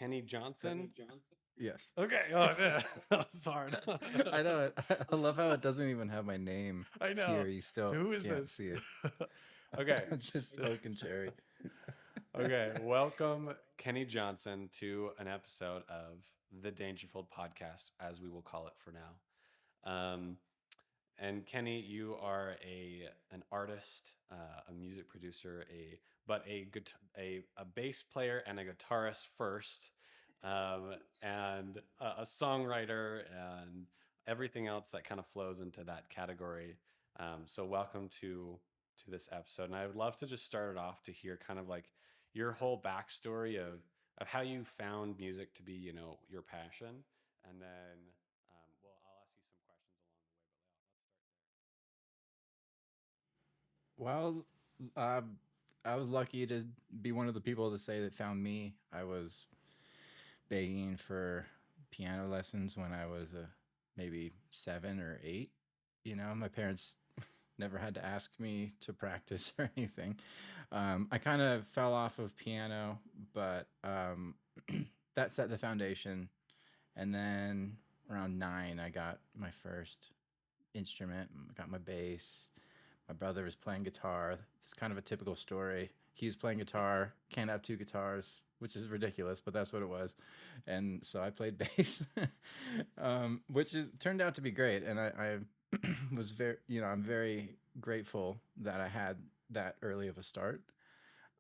Kenny Johnson. Yes. Okay. Oh shit, that's hard. I know it. I love how it doesn't even have my name I know. here. You So still who is can't this? see it. Okay. It's just Token Cherry. Okay. Welcome, Kenny Johnson, to an episode of the Dangerfield podcast, as we will call it for now. And Kenny, you are an artist, a music producer, a bass player and a guitarist first, and a songwriter and everything else that kind of flows into that category. So welcome to this episode, and I would love to just start it off to hear kind of like your whole backstory of how you found music to be, your passion, and then well, I'll ask you some questions Well, uh, I was lucky to be one of the people to say that found me. I was begging for piano lessons when I was maybe 7 or 8. My parents never had to ask me to practice or anything. I kind of fell off of piano, but that set the foundation. And then around 9, I got my first instrument. I got my bass. My brother was playing guitar. It's kind of a typical story. He was playing guitar, can't have two guitars, which is ridiculous, but that's what it was. And so I played bass, turned out to be great. And I was I'm very grateful that I had that early of a start.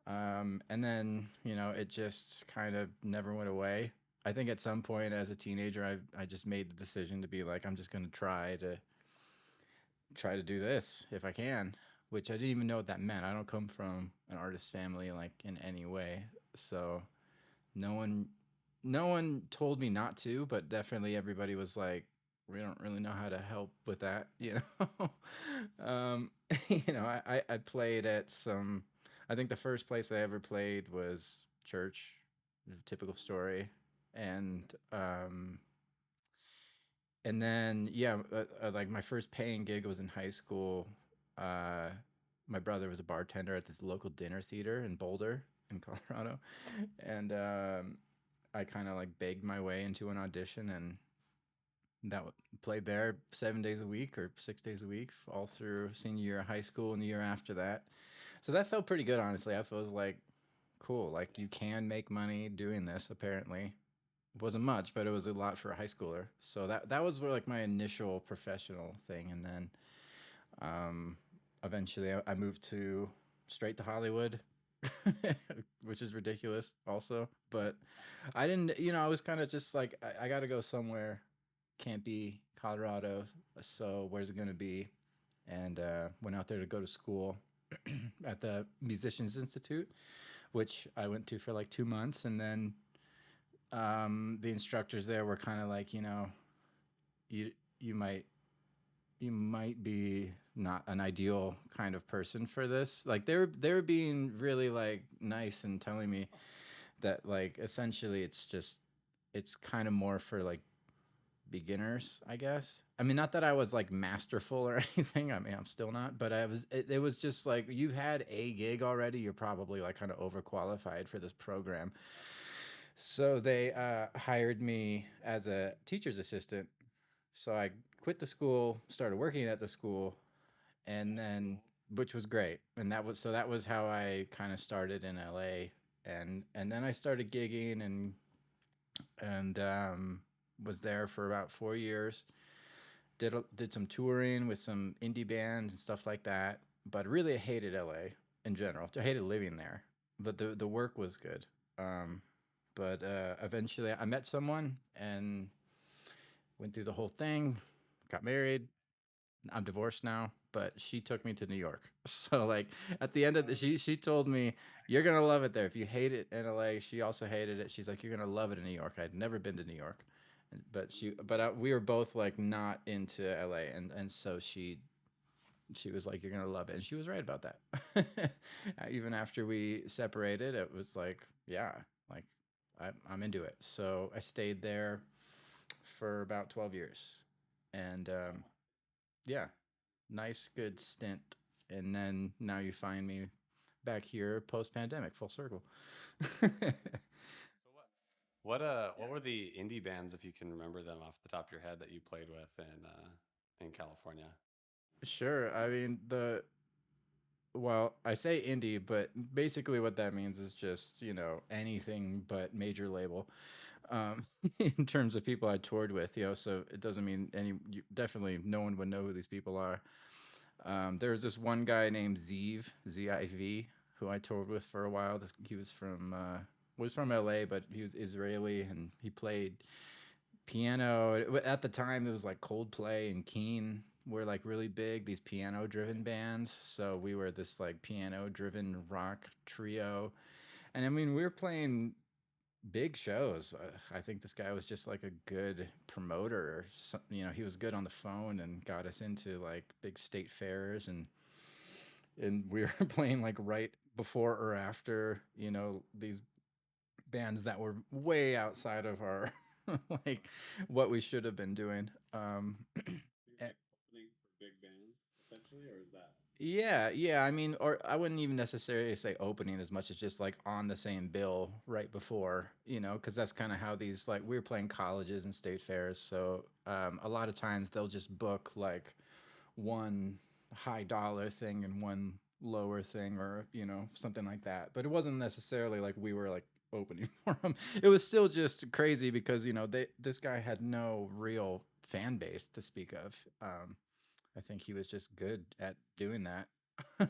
And then, it just kind of never went away. I think at some point as a teenager, I just made the decision to be like, I'm just going to try to do this if I can, which I didn't even know what that meant. I don't come from an artist family like in any way. So no one no one told me not to, but definitely everybody was like, we don't really know how to help with that. um, I played at some. I think the first place I ever played was church, a typical story, and then yeah, like my first paying gig was in high school. Uh, my brother was a bartender at this local dinner theater in Boulder, in Colorado, and I kind of like begged my way into an audition, and played there 7 days a week or 6 days a week all through senior year of high school and the year after that. So that felt pretty good, honestly. I was like, cool, like you can make money doing this. Apparently, it wasn't much, but it was a lot for a high schooler. So that was where, like, my initial professional thing, and then um, eventually I moved straight to Hollywood, which is ridiculous, also. But I didn't, I was kind of just like, I got to go somewhere. Can't be Colorado, so where's it gonna be? And went out there to go to school at the Musicians Institute, which I went to for like 2 months, and then the instructors there were kind of like, you you might you might be not an ideal kind of person for this. Like they were being really like nice and telling me that, like, essentially it's kind of more for like beginners, I guess. I mean, not that I was like masterful or anything. I mean, I'm still not, but it was just like, you've had a gig already, you're probably like kind of overqualified for this program. So they hired me as a teacher's assistant. So I quit the school, started working at the school, and then, which was great. And that was how I kind of started in LA. And then I started gigging, and was there for about 4 years. Did some touring with some indie bands and stuff like that. But really, I hated LA in general. I hated living there, but the work was good. Um, but eventually, I met someone and went through the whole thing. Got married. I'm divorced now, but she took me to New York. So like at the end of she told me, you're gonna love it there. If you hate it in LA, she also hated it. She's like, you're gonna love it in New York. I'd never been to New York, but we were both like not into LA, and so she was like, you're gonna love it, and she was right about that. Even after we separated, it was like, yeah, like I'm into it. So I stayed there for about 12 years, and yeah, nice, good stint. And then now you find me back here post pandemic, full circle. So what? what were the indie bands, if you can remember them off the top of your head, that you played with in California? Sure. I mean, well, I say indie, but basically what that means is just, anything but major label. Um, in terms of people I toured with, so it doesn't mean definitely no one would know who these people are. There was this one guy named Ziv, who I toured with for a while. He was from LA, but he was Israeli, and he played piano. At the time, it was like Coldplay and Keen were like really big. These piano-driven bands. So we were this like piano-driven rock trio, and I mean we were playing big shows. I think this guy was just like a good promoter. He was good on the phone and got us into like big state fairs, and we were playing like right before or after these bands that were way outside of our like what we should have been doing. You're like opening for big bands, essentially, or is that? Yeah, yeah. I mean, or I wouldn't even necessarily say opening as much as just like on the same bill right before, because that's kind of how these like we were playing colleges and state fairs. So a lot of times they'll just book like one high dollar thing and one lower thing, or something like that. But it wasn't necessarily like we were like opening for them. It was still just crazy because this guy had no real fan base to speak of. I think he was just good at doing that. uh,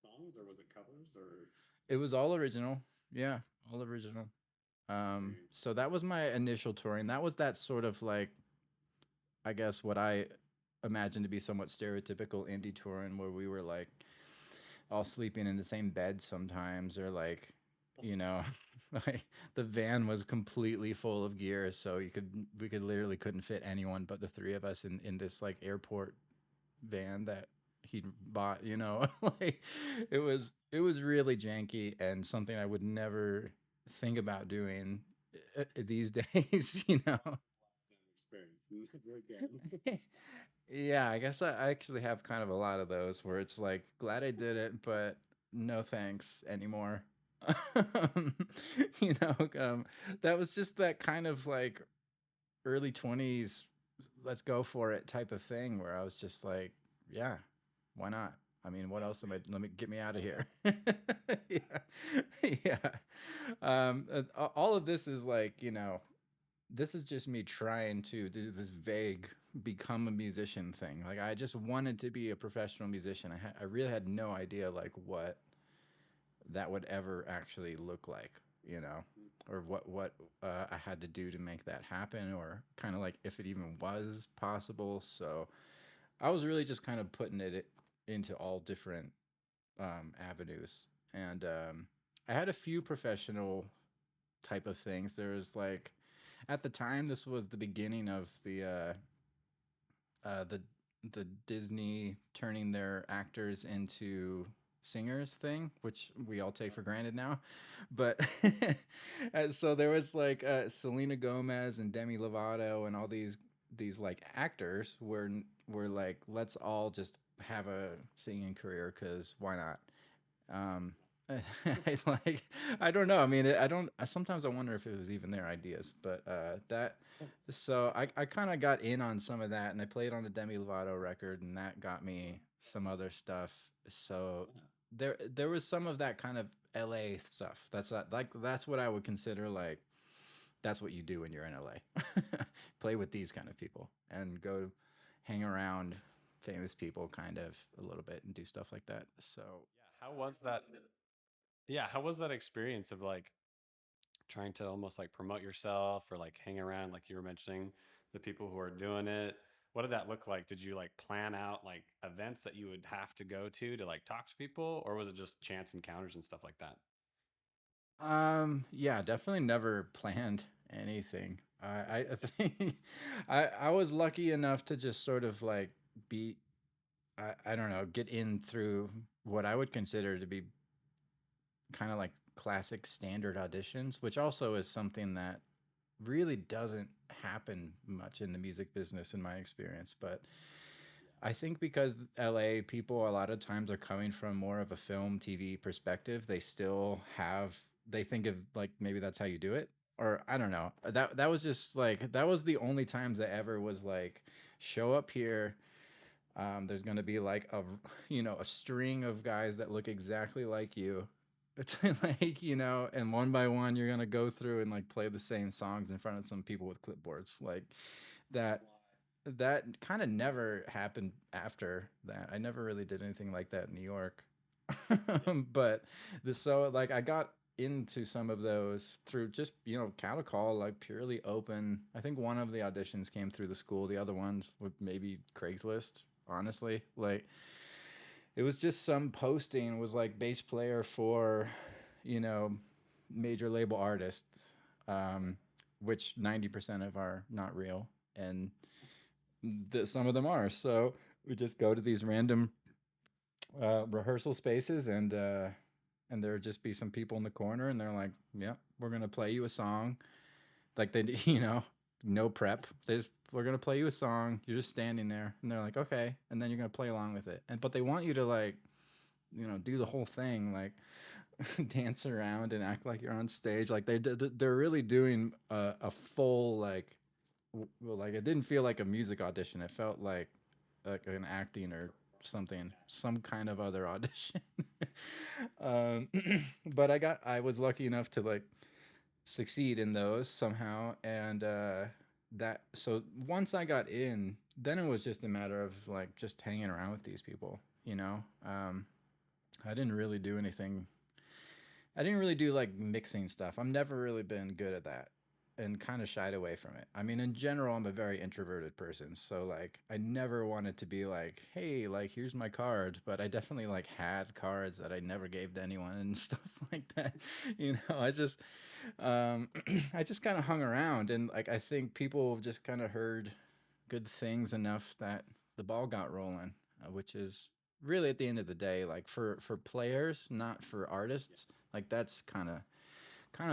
Songs, or was it covers, or it was all original. Yeah, all original. very So that was my initial touring. That was that sort of like, I guess, what I imagine to be somewhat stereotypical indie touring, where we were like all sleeping in the same bed sometimes, or like, you know, like the van was completely full of gear, so we could literally couldn't fit anyone but the three of us in this like airport van that he bought, like it was really janky and something I would never think about doing these days, experience. Never again. Yeah, I guess I actually have kind of a lot of those where it's like glad I did it, but no thanks anymore. Um, you know, um, that was just that kind of like early 20s, let's go for it type of thing where I was just like, yeah, why not? I mean, what else am I? Let me get me out of here. Yeah, yeah. All of this is like, this is just me trying to do this vague become a musician thing. Like I just wanted to be a professional musician. I really had no idea like what that would ever actually look like, or what I had to do to make that happen, or kind of like if it even was possible. So I was really just kind of putting it into all different avenues, and I had a few professional type of things. There was like at the time this was the beginning of uh, the the Disney turning their actors into singers thing, which we all take for granted now. But so there was like Selena Gomez and Demi Lovato and all these like actors were like, let's all just have a singing career because why not? Um, I like I don't know. I mean, I don't. Sometimes I wonder if it was even their ideas, but that. So I kind of got in on some of that, and I played on the Demi Lovato record, and that got me some other stuff. So there was some of that kind of LA stuff. That's what I would consider like that's what you do when you're in LA. Play with these kind of people and go hang around famous people kind of a little bit and do stuff like that. So Yeah, how was that? Yeah, how was that experience of like trying to almost like promote yourself or like hang around, like you were mentioning, the people who are doing it? What did that look like? Did you like plan out like events that you would have to go to like talk to people, or was it just chance encounters and stuff like that? yeah, definitely never planned anything. I think I was lucky enough to just sort of like be I don't know, get in through what I would consider to be kind of like classic standard auditions, which also is something that really doesn't happen much in the music business in my experience. But I think because LA people a lot of times are coming from more of a film TV perspective, they still have they think of like maybe that's how you do it, or I don't know. That was just like that was the only times I ever was like, show up here. There's gonna be like a string of guys that look exactly like you. It's like, and one by one you're gonna go through and like play the same songs in front of some people with clipboards. Like that that kind of never happened after that. I never really did anything like that in New York. But so like I got into some of those through just cattle call, like purely open. I think one of the auditions came through the school, the other ones with maybe Craigslist. Honestly, like it was just some posting was like bass player for you know major label artist, um, which 90% of are not real, and some of them are. So we just go to these random rehearsal spaces, and there would just be some people in the corner, and they're like, "Yeah, we're gonna play you a song." Like they, no prep. We're gonna play you a song. You're just standing there, and they're like, "Okay," and then you're gonna play along with it. But they want you to like, do the whole thing, like dance around and act like you're on stage. Like they're really doing a full like, well, like it didn't feel like a music audition. It felt like an acting or something, some kind of other audition. um, but I was lucky enough to like succeed in those somehow, and that so once I got in, then it was just a matter of like just hanging around with these people. I didn't really do anything. I didn't really do like mixing stuff. I've never really been good at that, and kind of shied away from it. I mean, in general, I'm a very introverted person. So like I never wanted to be like, "Hey, like here's my card," but I definitely like had cards that I never gave to anyone and stuff like that. I just I just kind of hung around, and like I think people just kind of heard good things enough that the ball got rolling, which is really at the end of the day, like for players, not for artists. Like that's kind of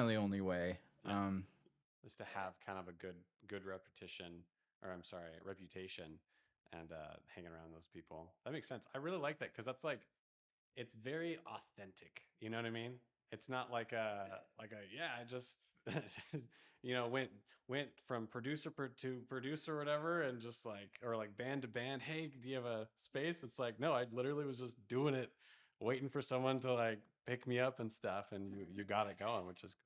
the only way. Yeah. Is to have kind of a good repetition, or I'm sorry, reputation, and hanging around those people. That makes sense. I really like that because that's like it's very authentic. You know what I mean? It's not like a yeah, I just went from to producer or whatever, and just like or like band to band. Hey, do you have a space? It's like no, I literally was just doing it, waiting for someone to like pick me up and stuff, and you got it going, which is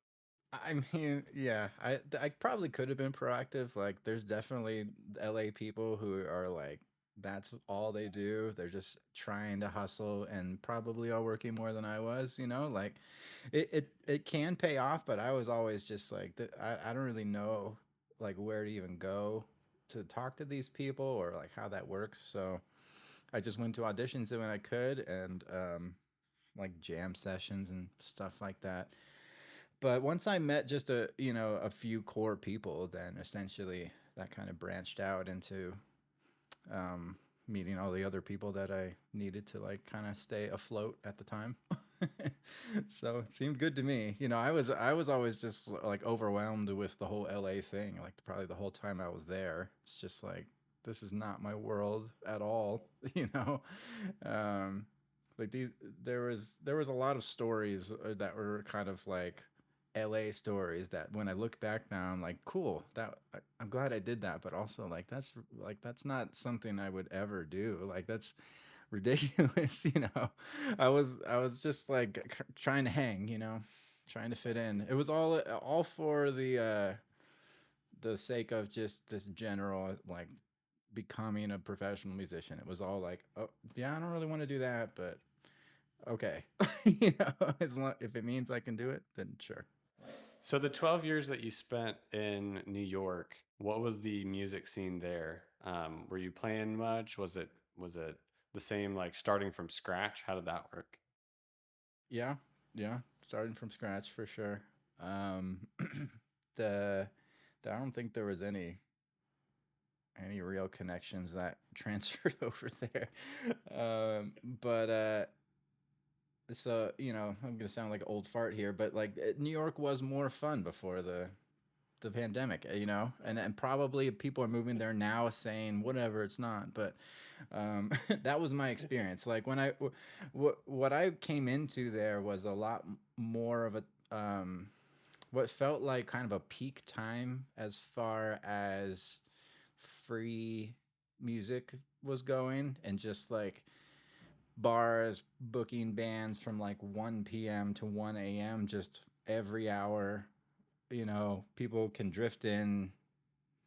I mean, yeah, I probably could have been proactive. Like, there's definitely LA people who are like, that's all they do. They're just trying to hustle and probably are working more than I was. Like, it can pay off, but I was always just like, I don't really know like where to even go to talk to these people or like how that works. So I just went to auditions when I could, and like jam sessions and stuff like that. But once I met just a few core people, then essentially that kind of branched out into um, meeting all the other people that I needed to like kind of stay afloat at the time. So it seemed good to me. I was always just like overwhelmed with the whole LA thing. Like probably the whole time I was there, it's just like this is not my world at all. You know, um, like there was a lot of stories that were kind of like LA stories that when I look back now, I'm like, cool. I'm glad I did that, but also like that's not something I would ever do. Like that's ridiculous. I was just like trying to hang, trying to fit in. It was all for the sake of just this general like becoming a professional musician. It was all like, oh yeah, I don't really want to do that, but okay, as long if it means I can do it, then sure. so the 12 years that you spent in New York, what was the music scene there? Were you playing much? Was it the same like starting from scratch? How did that work? Yeah, yeah, starting from scratch for sure. Um, the, I don't think there was any real connections that transferred over there. But so I'm gonna sound like an old fart here, but like New York was more fun before the pandemic, and probably people are moving there now saying whatever it's not, but that was my experience. Like when what I came into there was a lot more of um, what felt like kind of a peak time as far as free music was going, and just like bars booking bands from like 1 p.m. to 1 a.m. just every hour. People can drift in,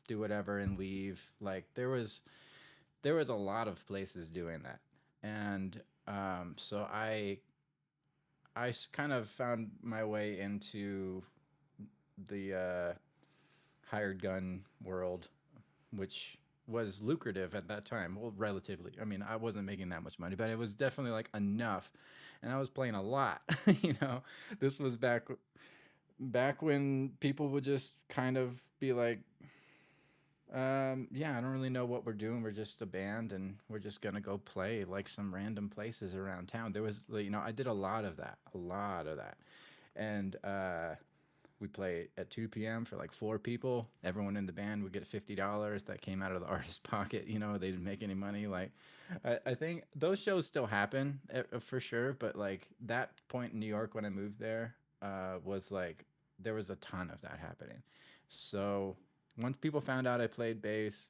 do whatever, and leave. Like there was a lot of places doing that, and so I kind of found my way into the hired gun world, which was lucrative at that time. Well, relatively. I mean, I wasn't making that much money, but it was definitely like enough, and I was playing a lot. you know, this was back when people would just kind of be like, yeah, I don't really know what we're doing. We're just a band, and we're just gonna go play like some random places around town. There was, I did a lot of that, and we play at 2 p.m. for like 4 people. Everyone in the band would get $50 that came out of the artist's pocket. They didn't make any money. Like, I think those shows still happen for sure, but like that point in New York when I moved there was like there was a ton of that happening. So once people found out I played bass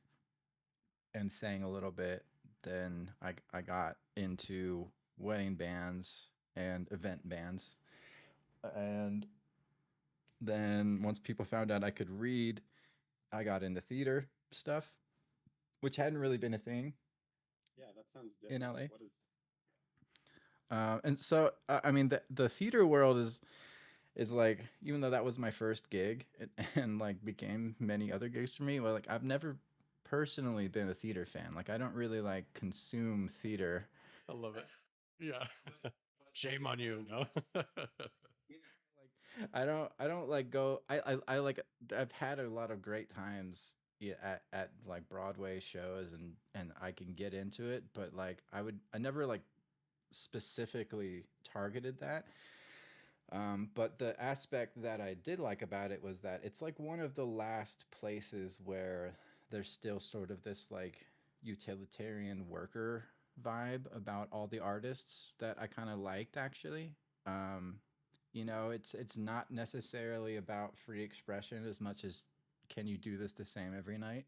and sang a little bit, then I got into wedding bands and event bands. And then once people found out I could read, I got into theater stuff, which hadn't really been a thing Yeah, that sounds in different. LA. What is And so, I mean, the theater world is like, even though that was my first gig, and like became many other gigs for me, well, like I've never personally been a theater fan. Like I don't really like consume theater. I love it. Yeah. Shame on you, no? Like I don't like go. I like I've had a lot of great times, yeah, at like Broadway shows, and I can get into it, but like I never like specifically targeted that. But the aspect that I did like about it was that it's like one of the last places where there's still sort of this like utilitarian worker vibe about all the artists that I kind of liked, actually. Um, it's not necessarily about free expression as much as can you do this the same every night.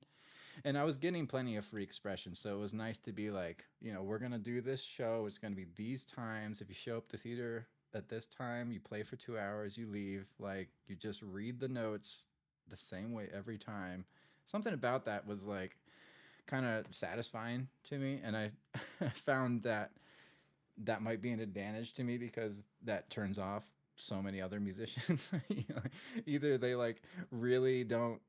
And I was getting plenty of free expression, so it was nice to be like, we're gonna do this show. It's gonna be these times. If you show up to theater at this time, you play for 2 hours, you leave. Like you just read the notes the same way every time. Something about that was like kind of satisfying to me, and I found that that might be an advantage to me because that turns off so many other musicians. Either they like really don't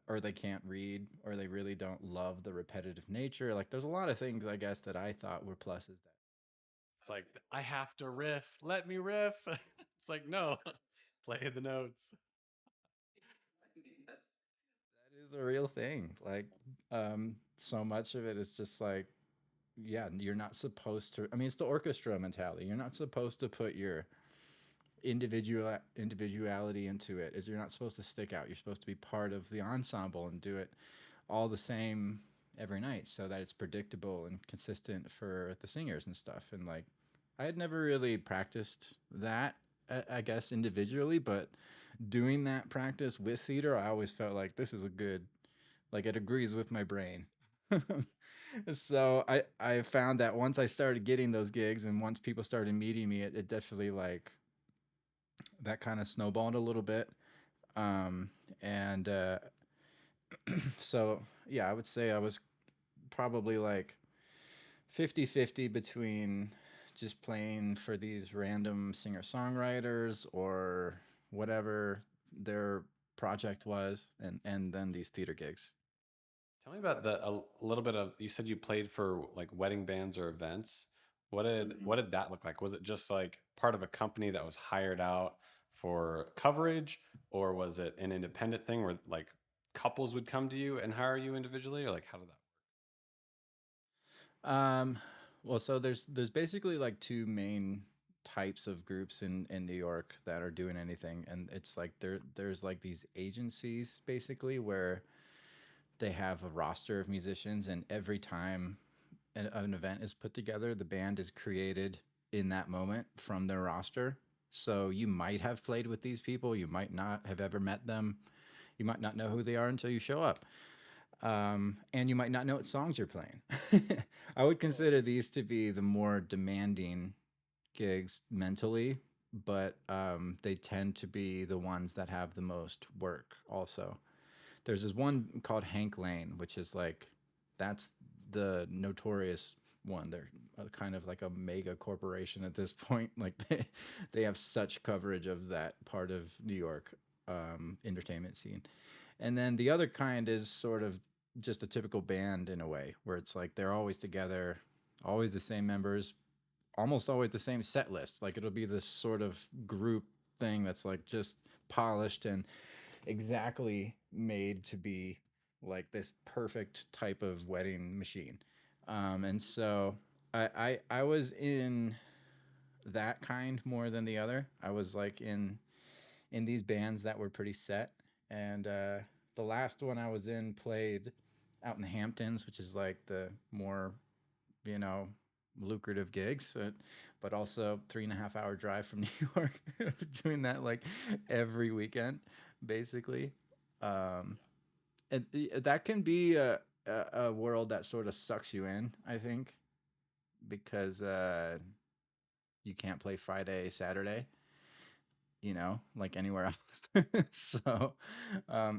or they can't read, or they really don't love the repetitive nature. Like there's a lot of things I guess that I thought were pluses that It's like, I have to riff. Let me riff. It's like, no, play the notes. that is a real thing. Like so much of it is just like, yeah, you're not supposed to. I mean, it's the orchestra mentality. You're not supposed to put your individuality into it. Is you're not supposed to stick out. You're supposed to be part of the ensemble and do it all the same every night, so that it's predictable and consistent for the singers and stuff. And like I had never really practiced that, I guess, individually, but doing that practice with theater, I always felt like this is a good, like it agrees with my brain. So I found that once I started getting those gigs, and once people started meeting me, it definitely like that kind of snowballed a little bit. Um, and So yeah, I would say I was probably like 50-50 between just playing for these random singer songwriters or whatever their project was, and then these theater gigs. Tell me about a little bit of, you said you played for like wedding bands or events. What did that look like? Was it just like part of a company that was hired out for coverage, or was it an independent thing where like couples would come to you and hire you individually, or like how did that Um, well, so there's basically like two main types of groups in New York that are doing anything, and it's like there's like these agencies basically where they have a roster of musicians, and every time an event is put together, the band is created in that moment from their roster. So you might have played with these people, you might not have ever met them, you might not know who they are until you show up. And you might not know what songs you're playing. I would consider these to be the more demanding gigs mentally, but they tend to be the ones that have the most work also. There's this one called Hank Lane, which is like, that's the notorious one. They're kind of like a mega corporation at this point. Like they have such coverage of that part of New York entertainment scene. And then the other kind is sort of just a typical band in a way, where it's like they're always together, always the same members, almost always the same set list. Like it'll be this sort of group thing that's like just polished and exactly made to be like this perfect type of wedding machine. And so I was in that kind more than the other. I was like in these bands that were pretty set. And the last one I was in played out in the Hamptons, which is like the more, you know, lucrative gigs, but also 3.5 hour drive from New York. Doing that like every weekend, basically. Um, and that can be a world that sort of sucks you in, I think, because you can't play Friday, Saturday, like anywhere else. So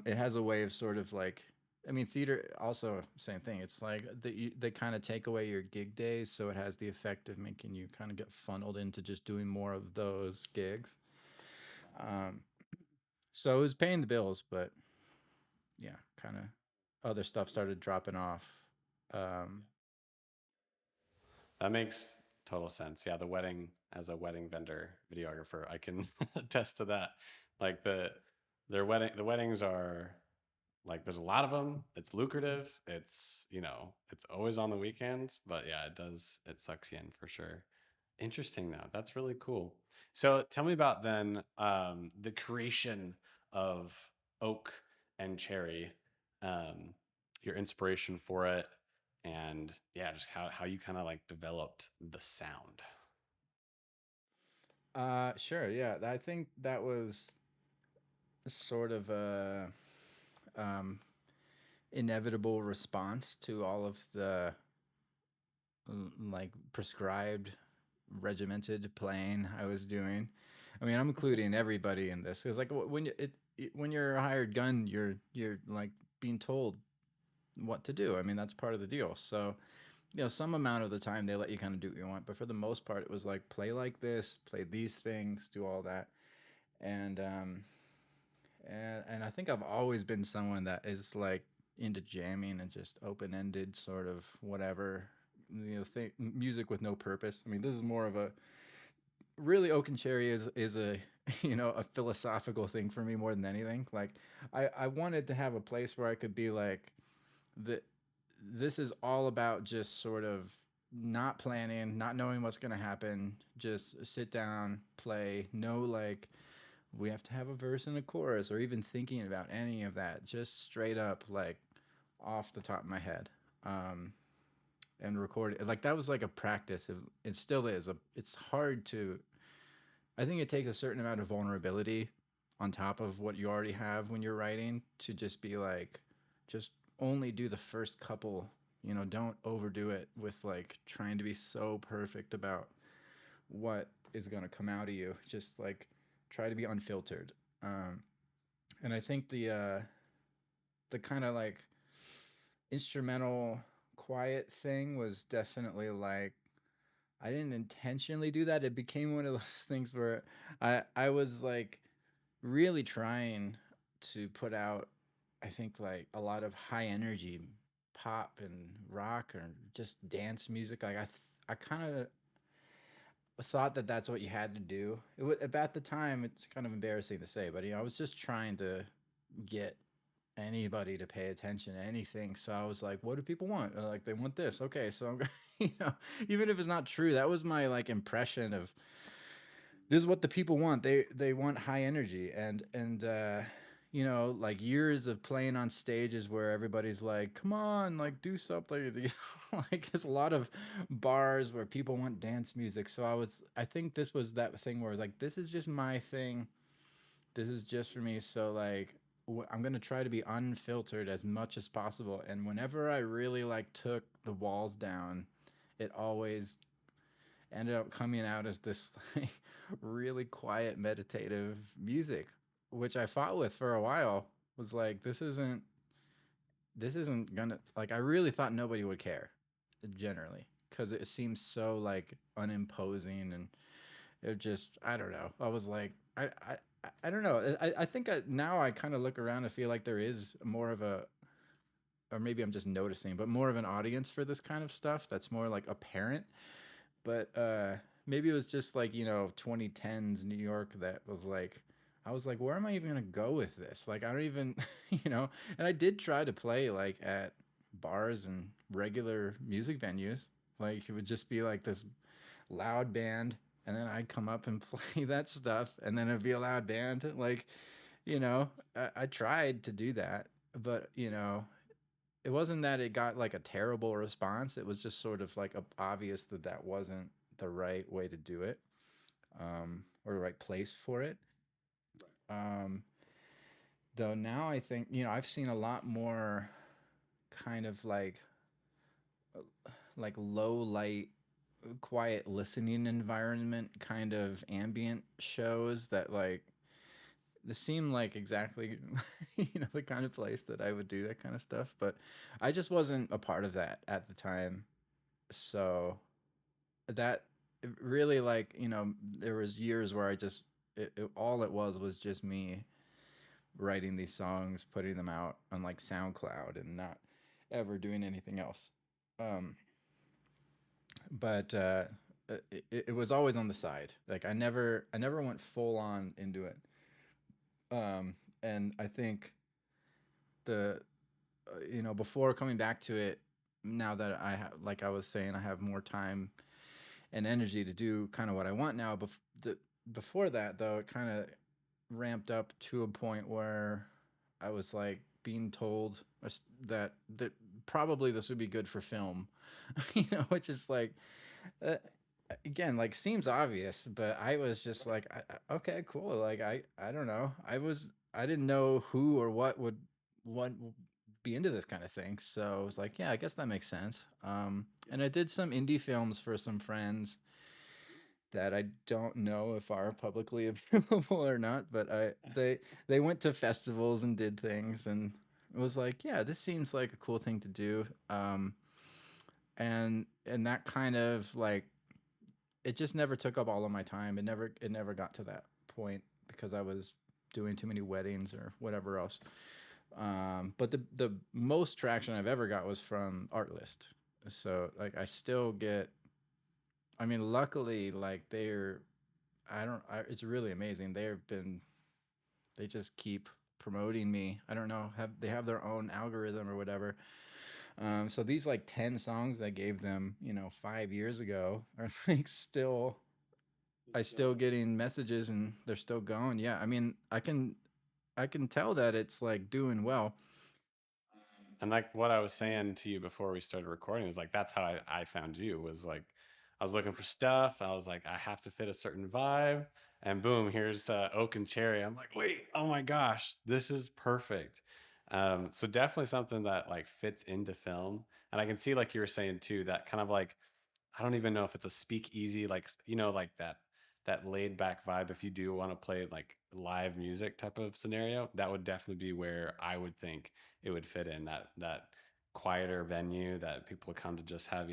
it has a way of sort of like, I mean, theater also same thing. It's like they kind of take away your gig days, so it has the effect of making you kind of get funneled into just doing more of those gigs. Um, so it was paying the bills, but yeah, kind of other stuff started dropping off. Um, That makes total sense. Yeah, the wedding as a wedding vendor videographer, I can attest to that. Like the weddings are like there's a lot of them. It's lucrative. It's always on the weekends, but yeah, it sucks you in for sure. Interesting though. That's really cool. So tell me about then the creation of Oak and Cherry, um, your inspiration for it, and yeah, just how you kind of like developed the sound. sure, yeah. I think that was sort of a um, inevitable response to all of the like prescribed regimented playing I was doing. I mean, I'm including everybody in this because like when you're a hired gun, you're like being told what to do. I mean, that's part of the deal. So some amount of the time they let you kind of do what you want, but for the most part, it was like play like this, play these things, do all that, and I think I've always been someone that is like into jamming and just open ended sort of whatever, music with no purpose. I mean, this is more of a really Oak and Cherry is a a philosophical thing for me more than anything. Like I wanted to have a place where I could be like the this is all about just sort of not planning, not knowing what's going to happen, just sit down, play, no like we have to have a verse and a chorus or even thinking about any of that, just straight up like off the top of my head. And record it. Like that was like a practice. It still is. It's hard to, I think it takes a certain amount of vulnerability on top of what you already have when you're writing to just be like, just only do the first couple, don't overdo it with like trying to be so perfect about what is going to come out of you. Just like try to be unfiltered. Um, and I think the kind of like instrumental quiet thing was definitely like I didn't intentionally do that. It became one of those things where I was like really trying to put out I think like a lot of high energy pop and rock or just dance music. Like I kind of thought that that's what you had to do. At the time it's kind of embarrassing to say, but I was just trying to get anybody to pay attention to anything. So I was like, what do people want? Like they want this. Okay, so I'm even if it's not true, that was my like impression of this is what the people want. They want high energy and like years of playing on stages where everybody's like, come on, like do something. Like there's a lot of bars where people want dance music. So I think this was that thing where I was like, this is just my thing. This is just for me. So like, I'm going to try to be unfiltered as much as possible. And whenever I really like took the walls down, it always ended up coming out as this like really quiet meditative music, which I fought with for a while. Was like, this isn't gonna, like, I really thought nobody would care generally because it seems so like unimposing, and it just, I don't know. I was like, I don't know. I think now I kind of look around and feel like there is more of a, or maybe I'm just noticing, but more of an audience for this kind of stuff that's more like apparent. But maybe it was just like, 2010s New York that was like, I was like, where am I even gonna go with this? Like, I don't even, And I did try to play like at bars and regular music venues. Like, it would just be like this loud band, and then I'd come up and play that stuff, and then it'd be a loud band. Like, I tried to do that, but it wasn't that it got like a terrible response. It was just sort of like obvious that that wasn't the right way to do it, or the right place for it. Um, though now I think, I've seen a lot more kind of like low light, quiet listening environment kind of ambient shows that like this seemed like exactly the kind of place that I would do that kind of stuff, but I just wasn't a part of that at the time. So that really, like, there was years where I just all it was just me writing these songs, putting them out on like SoundCloud, and not ever doing anything else. Um, but it was always on the side. Like, I never went full on into it. Um, and I think the before coming back to it, now that I have, like I was saying, I have more time and energy to do kind of what I want now. Before that, though, it kind of ramped up to a point where I was like being told that probably this would be good for film, which is like, uh, again, like, seems obvious, but I was just like, okay, cool. Like, I don't know. I didn't know who or what would be into this kind of thing. So I was like, yeah, I guess that makes sense. And I did some indie films for some friends that I don't know if are publicly available or not, but they went to festivals and did things, and it was like, yeah, this seems like a cool thing to do. And that kind of like, it just never took up all of my time. It never got to that point because I was doing too many weddings or whatever else. But the most traction I've ever got was from Artlist. So like, I still get. I mean, luckily, like, they're. I don't. It's really amazing. They just keep promoting me. I don't know. They have their own algorithm or whatever. So these like 10 songs I gave them, 5 years ago, are like still. I still getting messages, and they're still going. Yeah, I mean, I can tell that it's like doing well. And like what I was saying to you before we started recording is like that's how I found you was like I was looking for stuff. I was like, I have to fit a certain vibe. And boom, here's Oak and Cherry. I'm like, wait, oh my gosh, this is perfect. So definitely something that like fits into film. And I can see, like you were saying too, that kind of like I don't even know if it's a speakeasy, like like that laid back vibe. If you do want to play like live music type of scenario, that would definitely be where I would think it would fit in that quieter venue that people come to just have,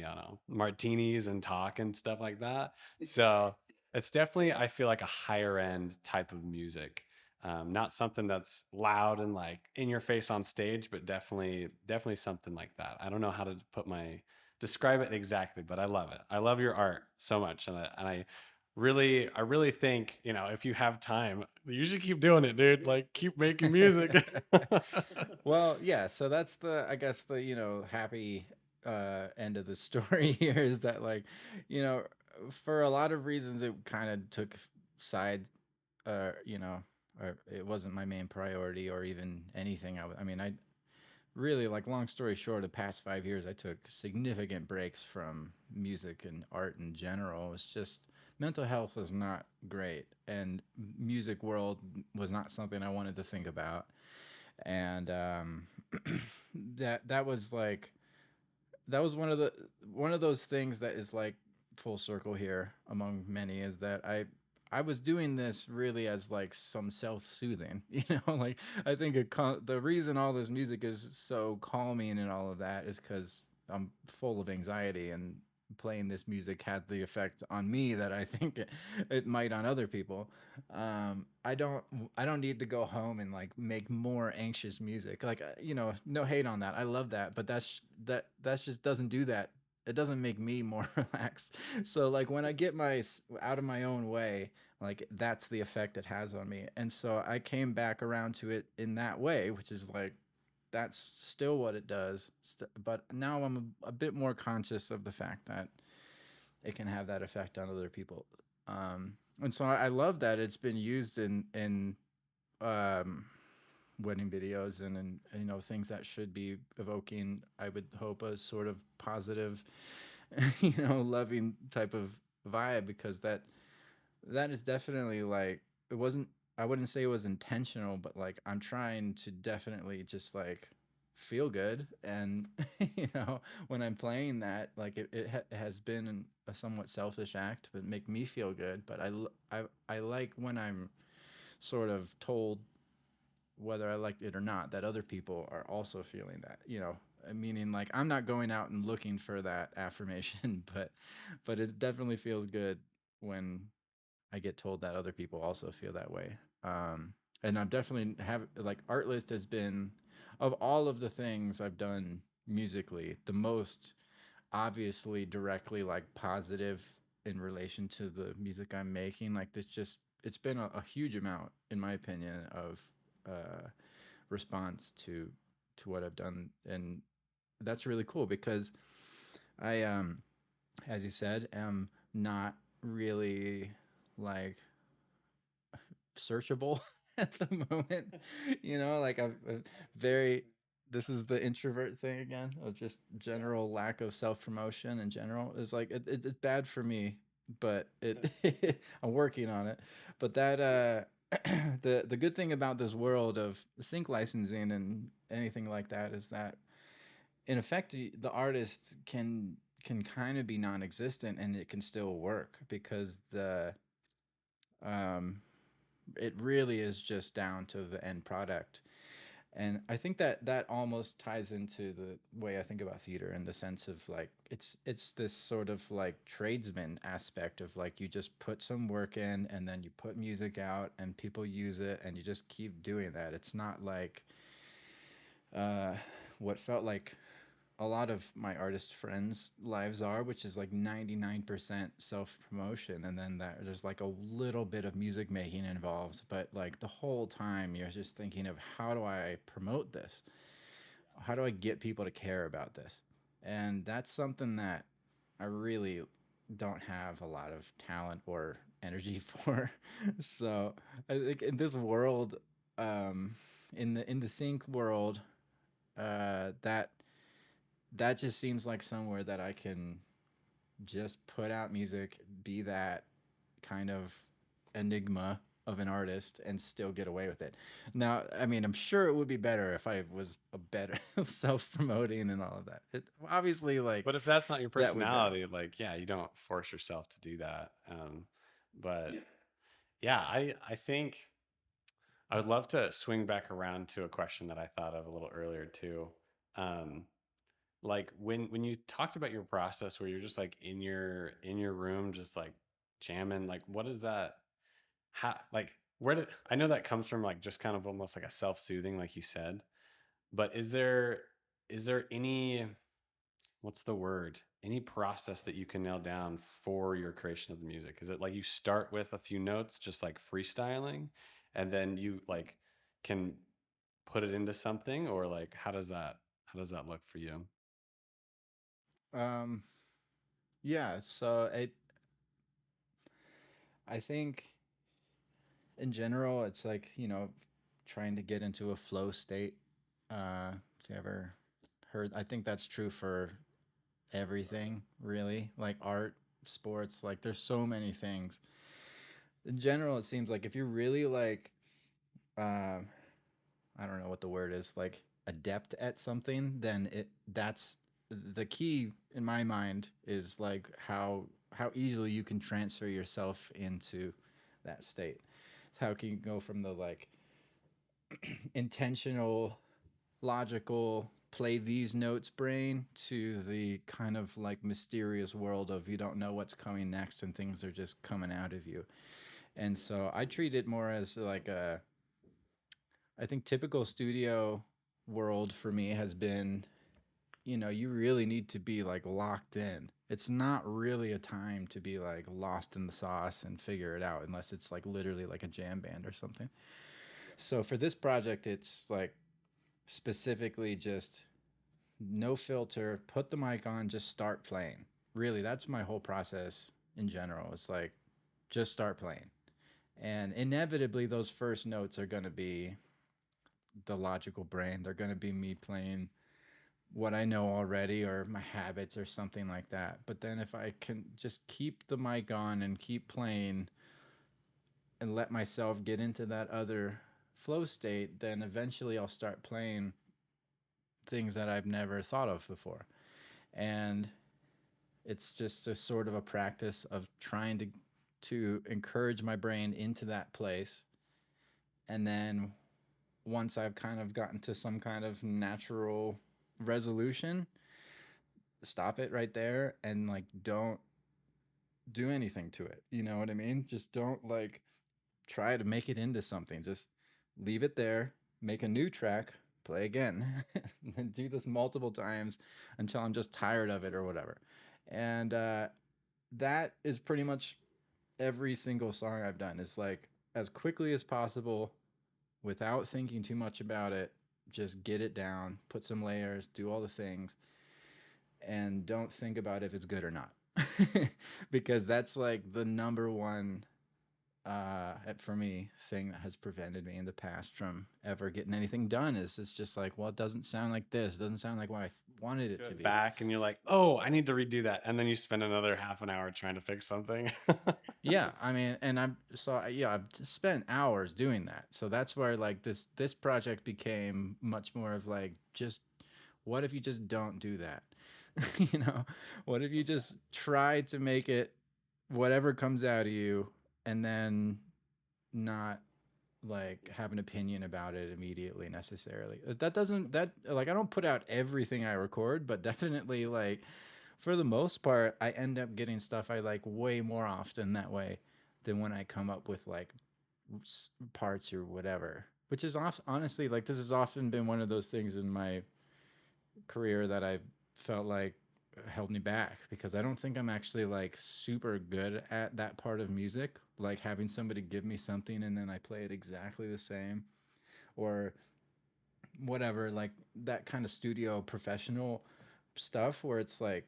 martinis and talk and stuff like that. So it's definitely, I feel like, a higher end type of music. Not something that's loud and like in your face on stage, but definitely something like that. I don't know how to describe it exactly, but I love it. I love your art so much, and I really think, if you have time, you should keep doing it, dude. Like, keep making music. Well, yeah, so that's I guess the, happy end of the story here is that, like, you know, for a lot of reasons it kind of took side, uh, you know, or it wasn't my main priority or even anything. I mean, I really, like, long story short, the past 5 years I took significant breaks from music and art in general. It's just mental health was not great, and music world was not something I wanted to think about. And that was like that was one of those things that is like full circle here among many, is that I was doing this really as like some self-soothing, like I think the reason all this music is so calming and all of that is because I'm full of anxiety, and playing this music has the effect on me that I think it might on other people. I don't need to go home and like make more anxious music. Like, no hate on that. I love that, but that's just doesn't do that. It doesn't make me more relaxed. So like when I get out of my own way, like that's the effect it has on me. And so I came back around to it in that way, which is like that's still what it does. But now I'm a bit more conscious of the fact that it can have that effect on other people. And so I love that it's been used in um, wedding videos and things that should be evoking, I would hope, a sort of positive, loving type of vibe, because that is definitely like it wasn't. I wouldn't say it was intentional, but like I'm trying to definitely just like feel good, and when I'm playing that, like it has been a somewhat selfish act, but make me feel good. But I like when I'm sort of told, whether I liked it or not, that other people are also feeling that. Meaning like I'm not going out and looking for that affirmation, but it definitely feels good when I get told that other people also feel that way. And I've definitely have like Artlist has been, of all of the things I've done musically, the most obviously directly like positive in relation to the music I'm making. Like this just it's been a huge amount, in my opinion, of uh, response to what I've done, and that's really cool because I as you said, am not really like searchable at the moment. Like I'm very. This is the introvert thing again, of just general lack of self promotion in general. Is like it's bad for me, but I'm working on it. But that the good thing about this world of sync licensing and anything like that is that in effect the artist can kind of be non-existent and it can still work, because the um it really is just down to the end product. And I think that almost ties into the way I think about theater, in the sense of like it's this sort of like tradesman aspect of like you just put some work in and then you put music out and people use it and you just keep doing that. It's not like uh, what felt like a lot of my artist friends' lives are, which is like 99% self promotion. And then there's like a little bit of music making involved. But like the whole time, you're just thinking of how do I promote this? How do I get people to care about this? And that's something that I really don't have a lot of talent or energy for. So I think in this world, um, in the sync world, that just seems like somewhere that I can just put out music, be that kind of enigma of an artist, and still get away with it. Now, I mean, I'm sure it would be better if I was a better self-promoting and all of that. Obviously, like But if that's not your that would be better. personality, like, yeah, you don't force yourself to do that. But yeah, I think I would love to swing back around to a question that I thought of a little earlier too. Um, like when you talked about your process where you're just like in your room, just like jamming, like what is that? How like where did I know that comes from? Like just kind of almost like a self soothing, like you said. But is there any what's the word? Any process that you can nail down for your creation of the music? Is it like you start with a few notes, just like freestyling, and then you like can put it into something, or like how does that look for you? Um, yeah. So I think In general, it's like, trying to get into a flow state. If you ever heard, I think that's true for everything, really, like art, sports, like there's so many things. In general, it seems like if you're really like, um, I don't know what the word is, like adept at something, then that's the key in my mind is like how easily you can transfer yourself into that state. How can you go from the like intentional, logical, play these notes brain to the kind of like mysterious world of you don't know what's coming next and things are just coming out of you. And so I treat it more as like I think typical studio world for me has been, you really need to be like locked in. It's not really a time to be like lost in the sauce and figure it out unless it's like literally like a jam band or something. So for this project, it's like specifically just no filter, put the mic on, just start playing. Really, that's my whole process in general. It's like just start playing. And inevitably, those first notes are going to be the logical brain. They're going to be me playing what I know already or my habits or something like that. But then if I can just keep the mic on and keep playing and let myself get into that other flow state, then eventually I'll start playing things that I've never thought of before. And it's just a sort of a practice of trying to encourage my brain into that place. And then once I've kind of gotten to some kind of natural resolution, stop it right there and like don't do anything to it. You know what I mean? Just don't like try to make it into something. Just leave it there, make a new track, play again, and then do this multiple times until I'm just tired of it or whatever. And that is pretty much every single song I've done. Is like as quickly as possible without thinking too much about it. Just get it down, put some layers, do all the things, and don't think about if it's good or not. Because that's like the number one for me thing that has prevented me in the past from ever getting anything done is it's just like, well, it doesn't sound like this, it doesn't sound like what I wanted it To to it be. back and you're like, oh, I need to redo that. And then you spend another half an hour trying to fix something. Yeah, I mean, and yeah, I've spent hours doing that. So that's where like this project became much more of like just what if you just don't do that? you know, what if you just try to make it whatever comes out of you and then not like have an opinion about it immediately necessarily. That doesn't that like I don't put out everything I record, but definitely like for the most part I end up getting stuff I like way more often that way than when I come up with like parts or whatever. Which is honestly like this has often been one of those things in my career that I felt like held me back because I don't think I'm actually like super good at that part of music. Like having somebody give me something and then I play it exactly the same or whatever, like that kind of studio professional stuff where it's like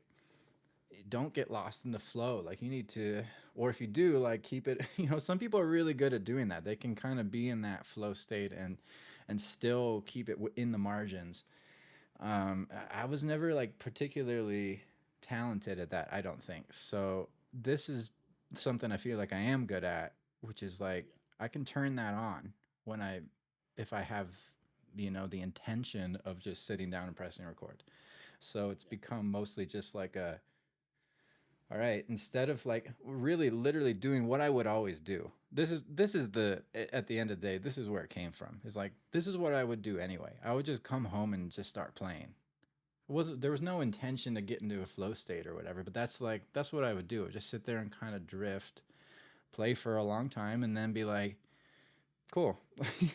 don't get lost in the flow. Like you need to, or if you do, like keep it. Some people are really good at doing that. They can kind of be in that flow state and still keep it in the margins. I was never like particularly talented at that. I don't think so. This is something I feel like I am good at, which is like I can turn that on when if I have the intention of just sitting down and pressing record. So it's become mostly just like a all right, instead of like really literally doing what I would always do. This is the at the end of the day, this is where it came from. It's like this is what I would do anyway. I would just come home and just start playing. There was no intention to get into a flow state or whatever, but that's what I would do. Just sit there and kind of drift, play for a long time and then be like, cool.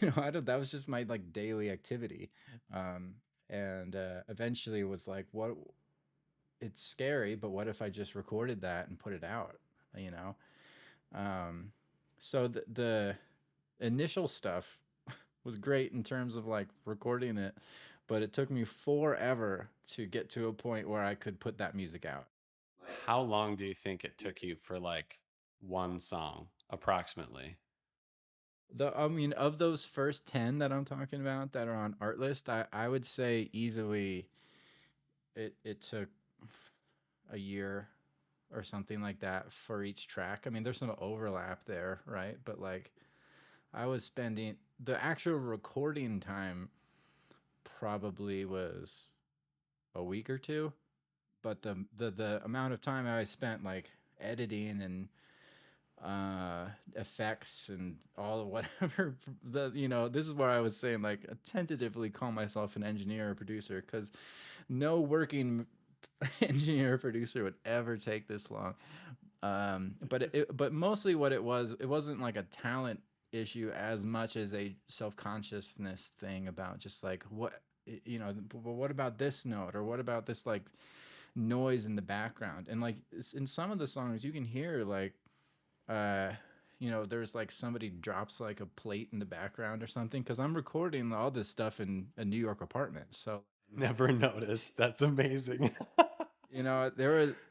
That was just my like daily activity. Um and eventually it was like what it's scary, but what if I just recorded that and put it out, you know? Um, so the initial stuff was great in terms of like recording it, but it took me forever to get to a point where I could put that music out. How long do you think it took you for like one song approximately? I mean, of those first 10 that I'm talking about that are on Artlist, I would say easily it took a year or something like that for each track. I mean, there's some overlap there, right? But like I was spending the actual recording time probably was a week or two, but the amount of time I spent like editing and effects and all of whatever this is where I was saying like tentatively call myself an engineer or producer because no working engineer or producer would ever take this long. But mostly what it wasn't like a talent issue as much as a self-consciousness thing about just like what about this note or what about this like noise in the background. And like in some of the songs you can hear like uh there's like somebody drops like a plate in the background or something because I'm recording all this stuff in a New York apartment. So Never noticed. That's amazing.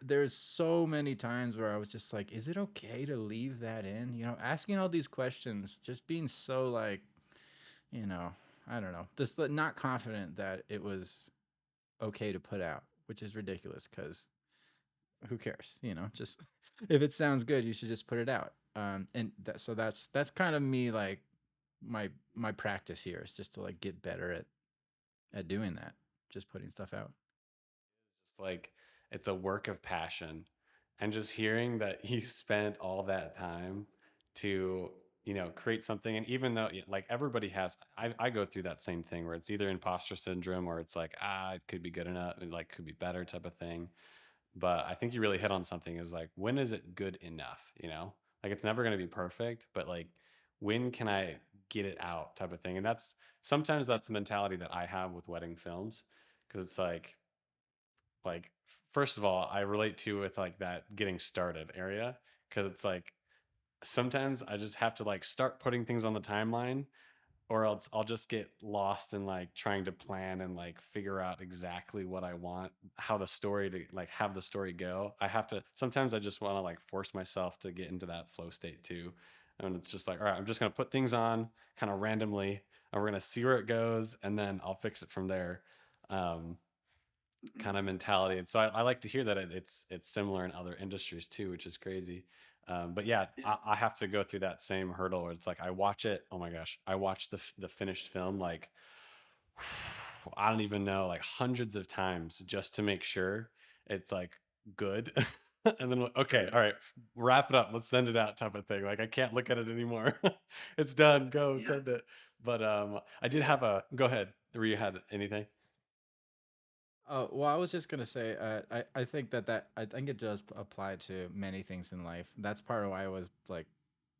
there's so many times where I was just like, is it okay to leave that in? Asking all these questions, just being so like, you know, I don't know, just not confident that it was okay to put out, which is ridiculous because who cares? Just if it sounds good, you should just put it out. And so that's kind of me like my practice here is just to like get better at doing that, just putting stuff out. Just like it's a work of passion. And just hearing that you spent all that time to, create something. And even though like everybody has, I go through that same thing where it's either imposter syndrome or it's like, it could be good enough, and like could be better type of thing. But I think you really hit on something is like, when is it good enough? Like it's never going to be perfect, but like, when can I get it out type of thing? And sometimes that's the mentality that I have with wedding films. Cause it's like first of all, I relate to with like that getting started area. Cause it's like, sometimes I just have to like start putting things on the timeline, or else I'll just get lost in like trying to plan and like figure out exactly what I want, how the story to like have the story go. I have to sometimes I just want to like force myself to get into that flow state too. And it's just like, all right, I'm just gonna put things on kind of randomly and we're gonna see where it goes and then I'll fix it from there. Um, Kind of mentality. And so I like to hear that it's similar in other industries too, which is crazy. But yeah, I have to go through that same hurdle where it's like I watch it. Oh my gosh, I watch the finished film like I don't even know, like hundreds of times just to make sure it's like good. And then okay, all right, wrap it up. Let's send it out, type of thing. Like I can't look at it anymore. It's done. Go send it. But I did have a go ahead. Were you had anything? Oh, well, I was just gonna say, I think I think it does apply to many things in life. That's part of why I was like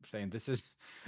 saying this is,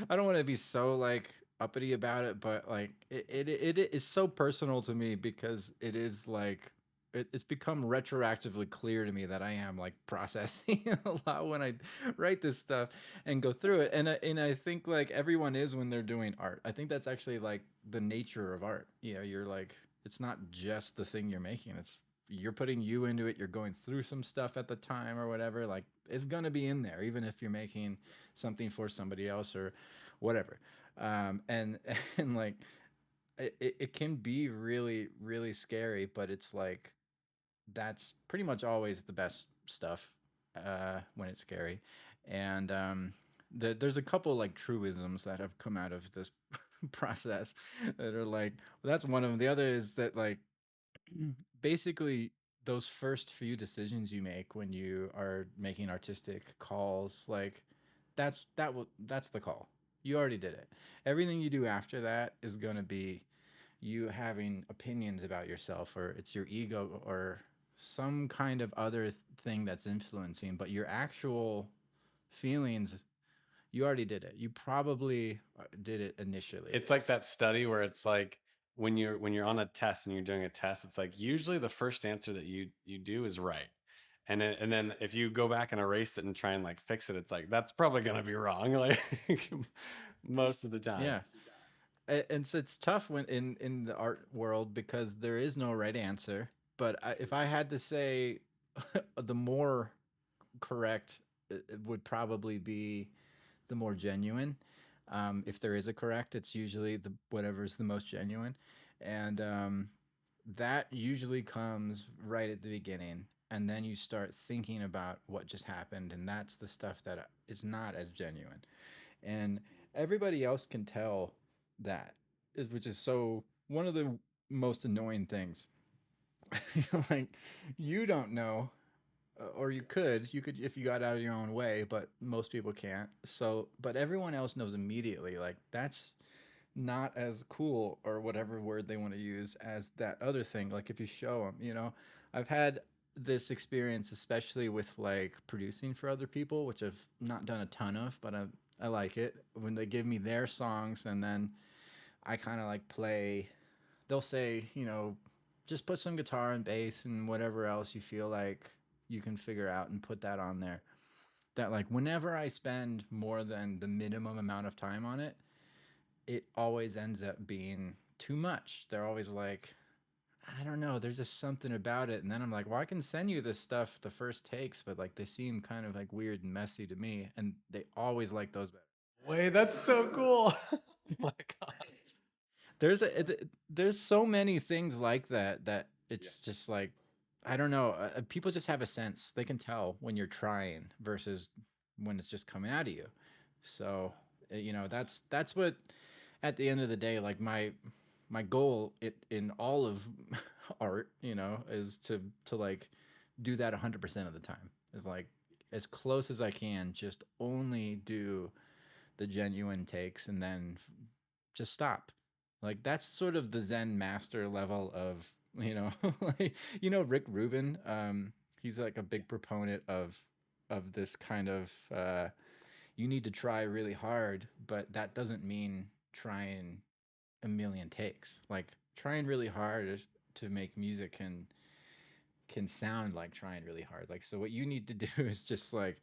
I don't want to be so like uppity about it, but like it is so personal to me because it is like it's become retroactively clear to me that I am like processing a lot when I write this stuff and go through it, and I think like everyone is when they're doing art. I think that's actually like the nature of art. You're like it's not just the thing you're making. It's you're putting you into it. You're going through some stuff at the time or whatever. Like it's gonna be in there, even if you're making something for somebody else or whatever. And and like it can be really really scary, but it's like that's pretty much always the best stuff when it's scary. And there's a couple like truisms that have come out of this process that are like well, that's one of them. The other is that like basically those first few decisions you make when you are making artistic calls like that's the call. You already did it. Everything you do after that is going to be you having opinions about yourself or it's your ego or some kind of other thing that's influencing, but your actual feelings, you already did it. You probably did it initially. It's like that study where it's like when you're on a test and you're doing a test, it's like usually the first answer that you do is right. And then if you go back and erase it and try and like fix it, it's like that's probably gonna be wrong, like most of the time. Yeah. And so it's tough when in the art world because there is no right answer. But if I had to say, the more correct it would probably be the more genuine. If there is a correct, it's usually the whatever's the most genuine, and that usually comes right at the beginning, and then you start thinking about what just happened, and that's the stuff that is not as genuine, and everybody else can tell that, which is so one of the most annoying things. Like, you don't know, or you could if you got out of your own way, but most people can't. So, but everyone else knows immediately. Like, that's not as cool, or whatever word they want to use, as that other thing. Like, if you show them, I've had this experience, especially with like producing for other people, which I've not done a ton of, but I like it when they give me their songs, and then I kind of like play. They'll say, just put some guitar and bass and whatever else you feel like you can figure out and put that on there. That, like, whenever I spend more than the minimum amount of time on it, it always ends up being too much. They're always like, I don't know, there's just something about it. And then I'm like, well, I can send you this stuff the first takes, but like they seem kind of like weird and messy to me. And they always like those better. Wait, that's so cool. Oh my God. There's there's so many things like that Yeah. it's just like, I don't know, people just have a sense. They can tell when you're trying versus when it's just coming out of you. So, that's what, at the end of the day, like, my goal in all of art, is to like do that 100% of the time. Is like, as close as I can, just only do the genuine takes, and then just stop. Like, that's sort of the Zen master level of, like, Rick Rubin. He's like a big proponent of this kind of, you need to try really hard, but that doesn't mean trying a million takes. Like, trying really hard to make music can sound like trying really hard. Like, so what you need to do is just like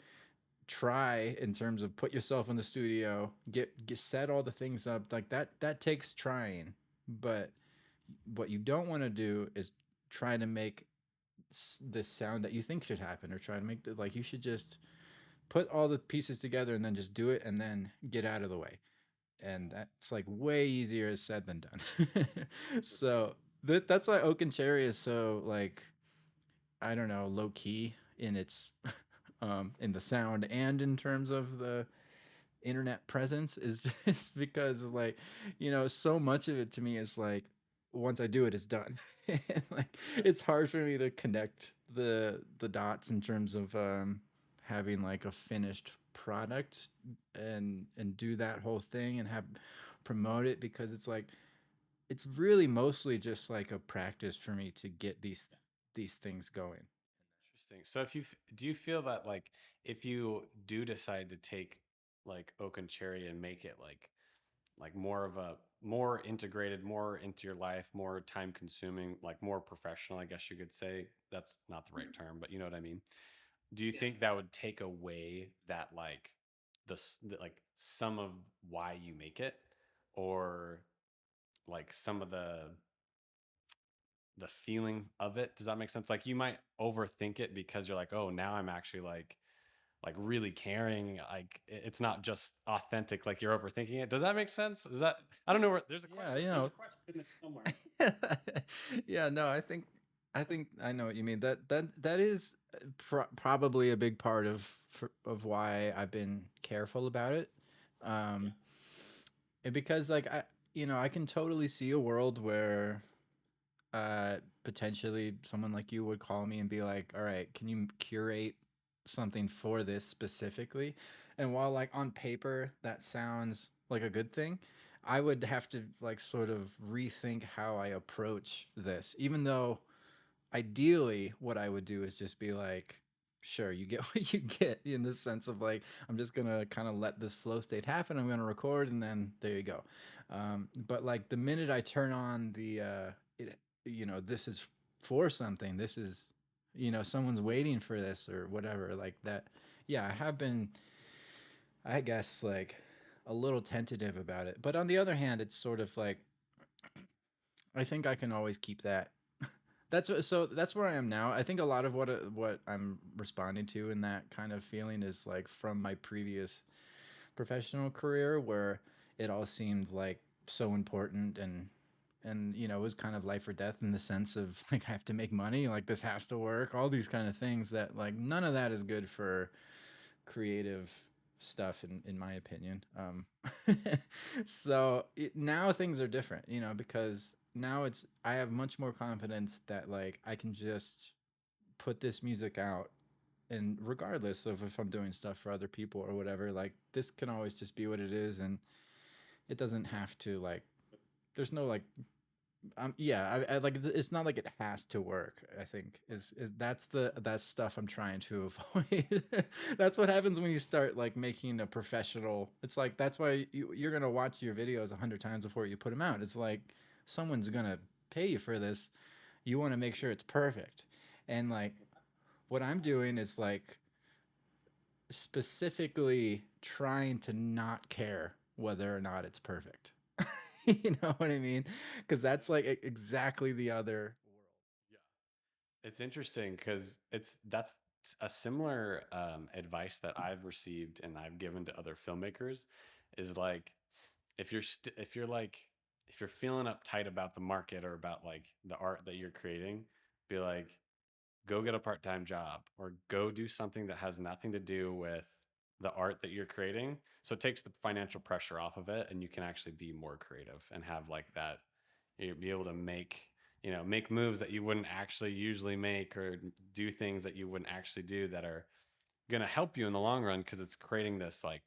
try, in terms of put yourself in the studio, get set all the things up. Like, that takes trying. But what you don't want to do is try to make this sound that you think should happen, or try to make the, like, you should just put all the pieces together and then just do it, and then get out of the way. And that's like way easier said than done. So that's why Oak and Cherry is so, like, I don't know, low key in its in the sound, and in terms of the internet presence, is just because, like, so much of it to me is like, once I do it, it's done. And like, it's hard for me to connect the dots in terms of having like a finished product, and do that whole thing, and have promote it, because it's like, it's really mostly just like a practice for me to get these things going. Interesting. So if do you feel that, like, if you do decide to take like Oak and Cherry and make it like more of a more integrated, more into your life, more time consuming, like more professional, I guess you could say. That's not the right term, but you know what I mean. Do you think that would take away that, like, like some of why you make it, or like some of the feeling of it? Does that make sense? Like, you might overthink it because you're like, oh, now I'm actually like really caring. Like, it's not just authentic. Like, you're overthinking it. Does that make sense? Is that, I don't know where there's a Yeah, question. There's a question somewhere. yeah, no, I think I know what you mean. That is probably a big part of why I've been careful about it. Yeah. Um, and because, like, I can totally see a world where potentially someone like you would call me and be like, "All right, can you curate something for this specifically?" And while, like, on paper that sounds like a good thing, I would have to, like, sort of rethink how I approach this. Even though ideally what I would do is just be like, sure, you get what you get, in the sense of like, I'm just gonna kind of let this flow state happen. I'm gonna record, and then there you go. But like, the minute I turn on this is for something. This is, someone's waiting for this or whatever, like that. Yeah, I have been, I guess, like, a little tentative about it. But on the other hand, it's sort of like, I think I can always keep that. That's where I am now. I think a lot of what I'm responding to in that kind of feeling is like from my previous professional career, where it all seemed like so important, and you know, it was kind of life or death in the sense of like I have to make money, like this has to work, all these kind of things that like none of that is good for creative stuff in my opinion. Now things are different, you know, because now it's I have much more confidence that like I can just put this music out, and regardless of if I'm doing stuff for other people or whatever, like this can always just be what it is, and it doesn't have to like there's no like yeah, I like it's not like it has to work. I think is that's stuff I'm trying to avoid. That's what happens when you start like making a professional. It's like that's why you're gonna watch your videos 100 times before you put them out. It's like someone's gonna pay you for this. You want to make sure it's perfect, and like what I'm doing is like specifically trying to not care whether or not it's perfect. You know what I mean? Because that's like exactly the other world. Yeah. It's interesting because that's a similar advice that I've received and I've given to other filmmakers is like if you're like if you're feeling uptight about the market or about like the art that you're creating, be like go get a part-time job or go do something that has nothing to do with the art that you're creating, so it takes the financial pressure off of it and you can actually be more creative and have like that, you be able to make, make moves that you wouldn't actually usually make or do things that you wouldn't actually do that are going to help you in the long run because it's creating this like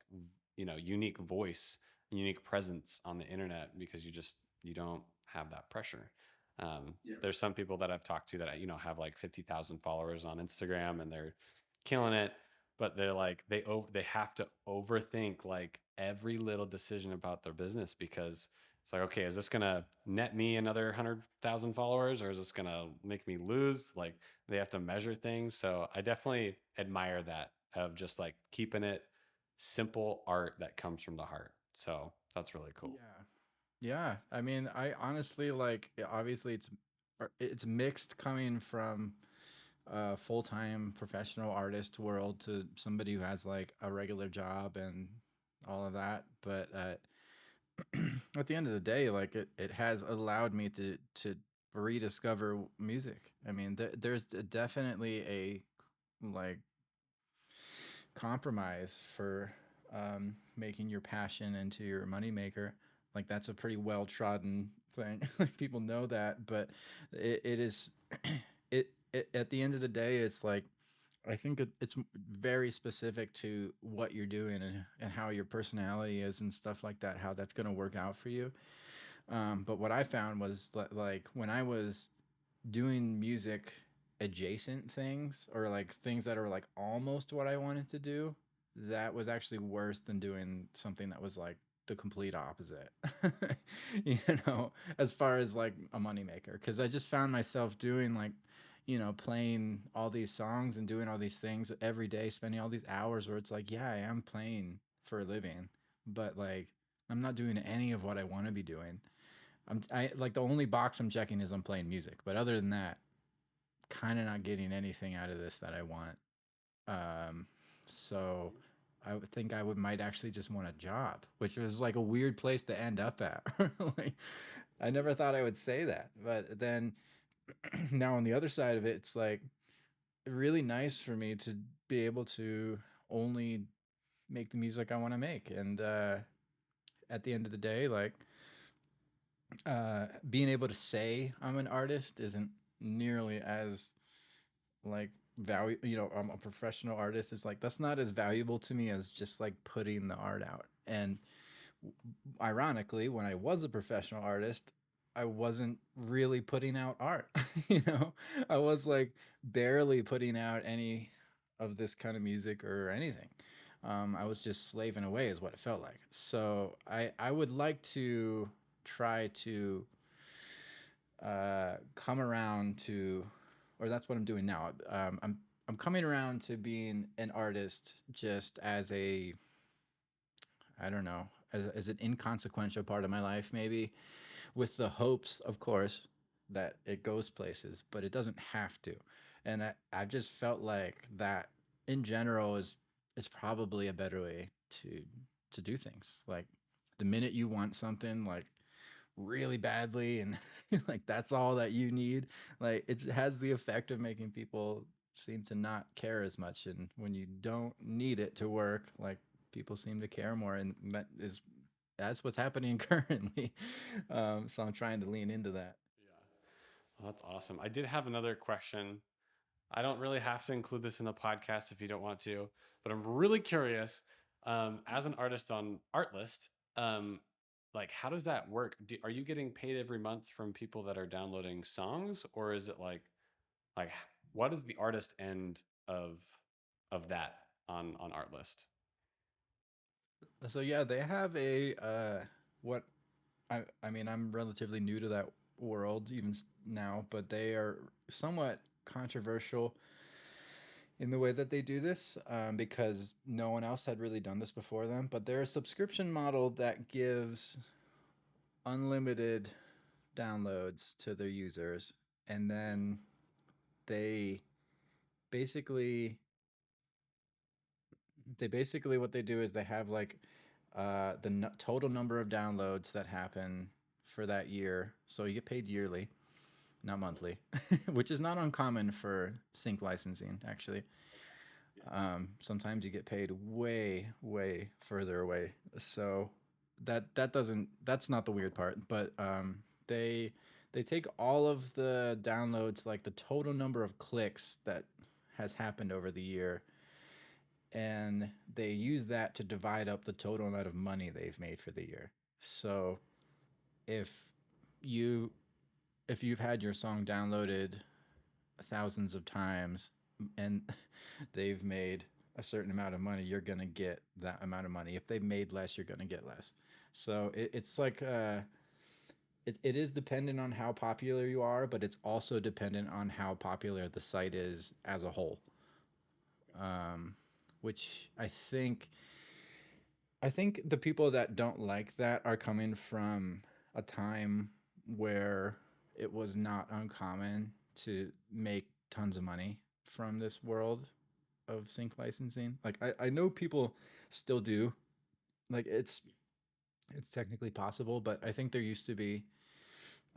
unique voice, unique presence on the internet because you don't have that pressure. There's some people that I've talked to that have like 50,000 followers on Instagram and they're killing it, but they're like they have to overthink like every little decision about their business because it's like, okay, is this gonna net me another 100,000 followers or is this gonna make me lose? Like they have to measure things. So I definitely admire that of just like keeping it simple art that comes from the heart. So that's really cool. Yeah. Yeah. I mean, I honestly like obviously it's mixed coming from a full-time professional artist world to somebody who has like a regular job and all of that, but at the end of the day, like it has allowed me to rediscover music. I mean, there's definitely a like compromise for making your passion into your moneymaker. Like that's a pretty well trodden thing. Like people know that, but it is it at the end of the day, it's like I think it's very specific to what you're doing and how your personality is and stuff like that. How that's going to work out for you. But what I found was like when I was doing music adjacent things or like things that are like almost what I wanted to do, that was actually worse than doing something that was like the complete opposite. You know, as far as like a moneymaker. Because I just found myself doing like, you know, playing all these songs and doing all these things every day, spending all these hours where it's like, yeah, I am playing for a living, but like I'm not doing any of what I want to be doing. I like the only box I'm checking is I'm playing music, but other than that, kind of not getting anything out of this that I want. Um, so I would think I would might actually just want a job, which was like a weird place to end up at. Like, I never thought I would say that, but then now on the other side of it, it's like really nice for me to be able to only make the music I want to make, and at the end of the day, like being able to say I'm an artist isn't nearly as like value. You know, I'm a professional artist. It's like that's not as valuable to me as just like putting the art out. And ironically, when I was a professional artist, I wasn't really putting out art. You know, I was like barely putting out any of this kind of music or anything. I was just slaving away, is what it felt like. So I would like to try to come around to, or that's what I'm doing now. I'm coming around to being an artist just as a, I don't know, as an inconsequential part of my life, maybe, with the hopes, of course, that it goes places, but it doesn't have to. And I've just felt like that in general is probably a better way to do things. Like, the minute you want something like really badly and like that's all that you need, like it has the effect of making people seem to not care as much, and when you don't need it to work, like people seem to care more, and that's what's happening currently. So I'm trying to lean into that. Yeah. Well, that's awesome. I did have another question. I don't really have to include this in the podcast if you don't want to, but I'm really curious. As an artist on Artlist, um, like how does that work? Are you getting paid every month from people that are downloading songs, or is it like what is the artist end of that on Artlist? So yeah, they have a what I mean, I'm relatively new to that world even now, but they are somewhat controversial in the way that they do this, because no one else had really done this before them. But they're a subscription model that gives unlimited downloads to their users, and then they basically basically what they do is they have like the total number of downloads that happen for that year. So you get paid yearly, not monthly, which is not uncommon for sync licensing, actually. Yeah. Sometimes you get paid way, way further away. So that's not the weird part. But they they take all of the downloads, like the total number of clicks that has happened over the year, and they use that to divide up the total amount of money they've made for the year. So if you if you've had your song downloaded thousands of times and they've made a certain amount of money, you're gonna get that amount of money. If they've made less, you're gonna get less. So it's like it is dependent on how popular you are, but it's also dependent on how popular the site is as a whole. Um, which I think the people that don't like that are coming from a time where it was not uncommon to make tons of money from this world of sync licensing. Like I know people still do. Like it's technically possible, but I think there used to be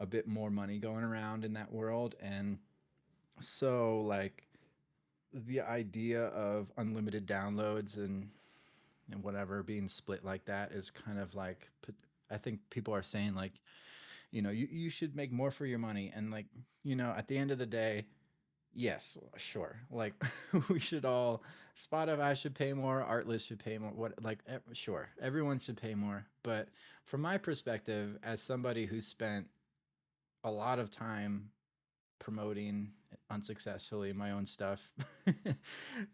a bit more money going around in that world, and so like the idea of unlimited downloads and whatever being split like that is kind of like, I think people are saying like, you should make more for your money, and like, at the end of the day, yes, sure, like we should all, Spotify should pay more, Artlist should pay more, what, like, sure, everyone should pay more, but from my perspective, as somebody who spent a lot of time promoting unsuccessfully my own stuff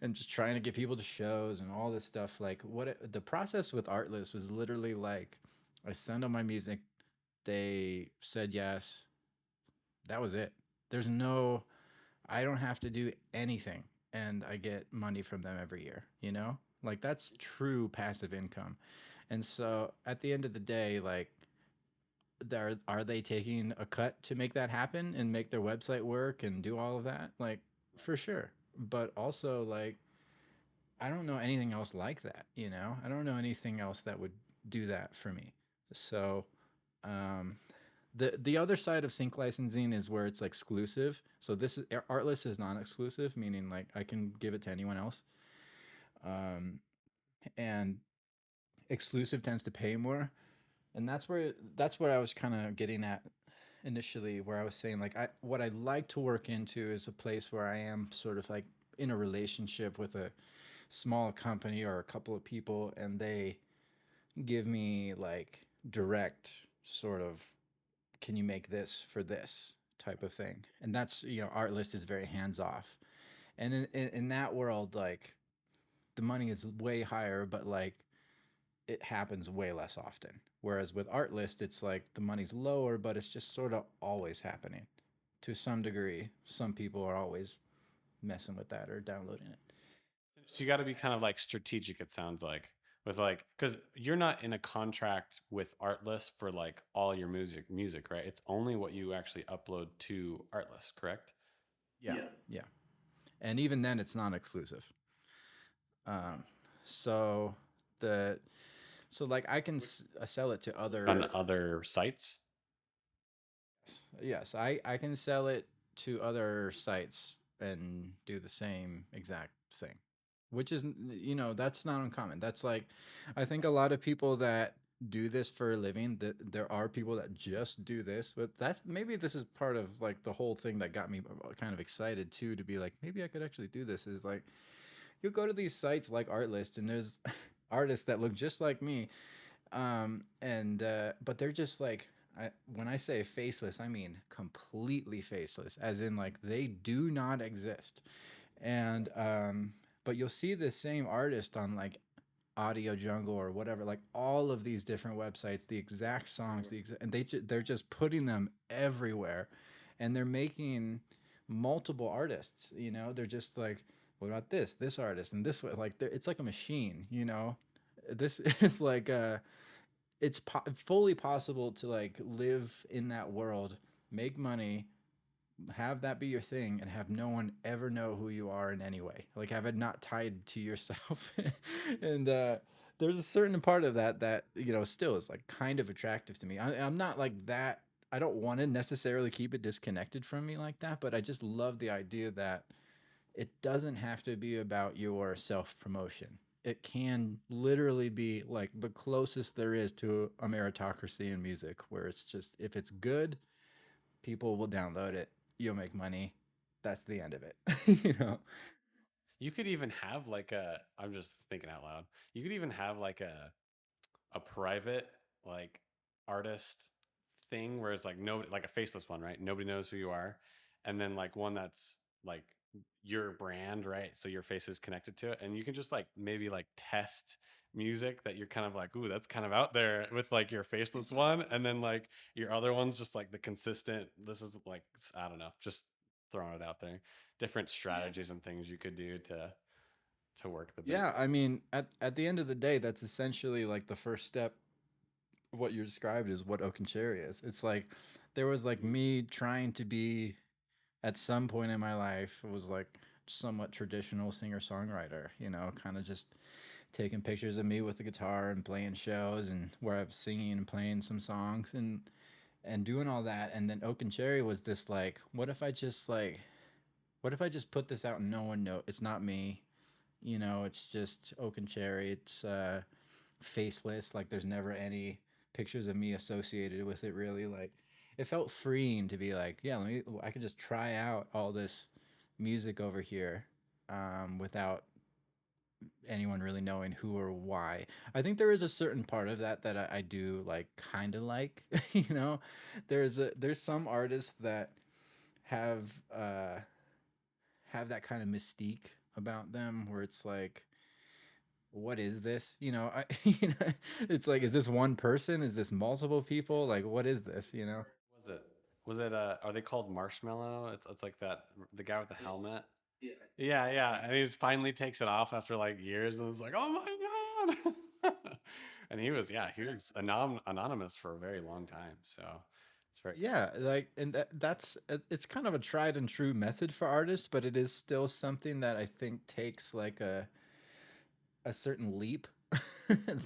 and just trying to get people to shows and all this stuff, like the process with Artlist was literally like, I send them my music, they said yes, that was it. There's no, I don't have to do anything, and I get money from them every year, like that's true passive income. And so at the end of the day, like, are they taking a cut to make that happen and make their website work and do all of that? Like, for sure. But also, like, I don't know anything else like that. I don't know anything else that would do that for me. So, um, the other side of sync licensing is where it's exclusive. So this is, Artlist is non-exclusive, meaning like I can give it to anyone else. Um, and exclusive tends to pay more, and that's what I was kind of getting at initially, where I was saying like, what I'd like to work into is a place where I am sort of like in a relationship with a small company or a couple of people, and they give me like direct sort of, can you make this for this type of thing. And that's, Artlist is very hands off, and in that world, like, the money is way higher, but like it happens way less often. Whereas with Artlist, it's like the money's lower, but it's just sort of always happening to some degree. Some people are always messing with that or downloading it. So you got to be kind of like strategic, it sounds like, with like, because you're not in a contract with Artlist for like all your music, right? It's only what you actually upload to Artlist, correct? Yeah, yeah. And even then, it's non-exclusive. So the So like I can sell it to On other. other sites? Yes, I can sell it to other sites and do the same exact thing, which is, that's not uncommon. That's like, I think a lot of people that do this for a living, that there are people that just do this, but that's, maybe this is part of like the whole thing that got me kind of excited too, to be like, maybe I could actually do this. Is like, you go to these sites like Artlist, and there's artists that look just like me, and but they're just like, when I say faceless, I mean completely faceless, as in like they do not exist. And but you'll see the same artist on like Audio Jungle or whatever, like all of these different websites, the exact songs, and they're just putting them everywhere, and they're making multiple artists. They're just like, what about this artist and this way? Like, it's like a machine. This is like it's fully possible to like live in that world, make money, have that be your thing, and have no one ever know who you are in any way. Like, have it not tied to yourself. And there's a certain part of that still is like kind of attractive to me. I'm not like that. I don't want to necessarily keep it disconnected from me like that, but I just love the idea that it doesn't have to be about your self promotion. It can literally be like the closest there is to a meritocracy in music, where it's just, if it's good, people will download it, you'll make money. That's the end of it. you know? You could even have like a, I'm just thinking out loud. You could even have like a private like artist thing where it's like no, like a faceless one, right? Nobody knows who you are, and then like one that's like your brand, right? So your face is connected to it, and you can just like maybe like test music that you're kind of like, ooh, that's kind of out there with like your faceless one, and then like your other one's just like the consistent. This is like, I don't know, just throwing it out there. Different strategies and things you could do to work the business. Yeah, I mean, at the end of the day, that's essentially like the first step. What you described is what Oak and Cherry is. It's like, there was like me trying to be, at some point in my life, it was like somewhat traditional singer songwriter, kind of just taking pictures of me with the guitar and playing shows, and where I was singing and playing some songs, and doing all that. And then Oak and Cherry was this like, what if I just put this out and no one know it's not me? It's just Oak and Cherry. It's faceless. Like, there's never any pictures of me associated with it, really. Like, it felt freeing to be like, yeah, I could just try out all this music over here, without anyone really knowing who or why. I think there is a certain part of that I do like, kind of like. you know, there's some artists that have uh have that kind of mystique about them, where it's like, what is this? It's like, is this one person? Is this multiple people? Like, what is this? Was it? Was it? Are they called Marshmallow? It's like that, the guy with the helmet. Yeah, yeah, and he just finally takes it off after like years, and it's like, oh my god. And he was, yeah, he was anonymous for a very long time. So it's very Yeah, like, and it's kind of a tried and true method for artists, but it is still something that I think takes like a certain leap,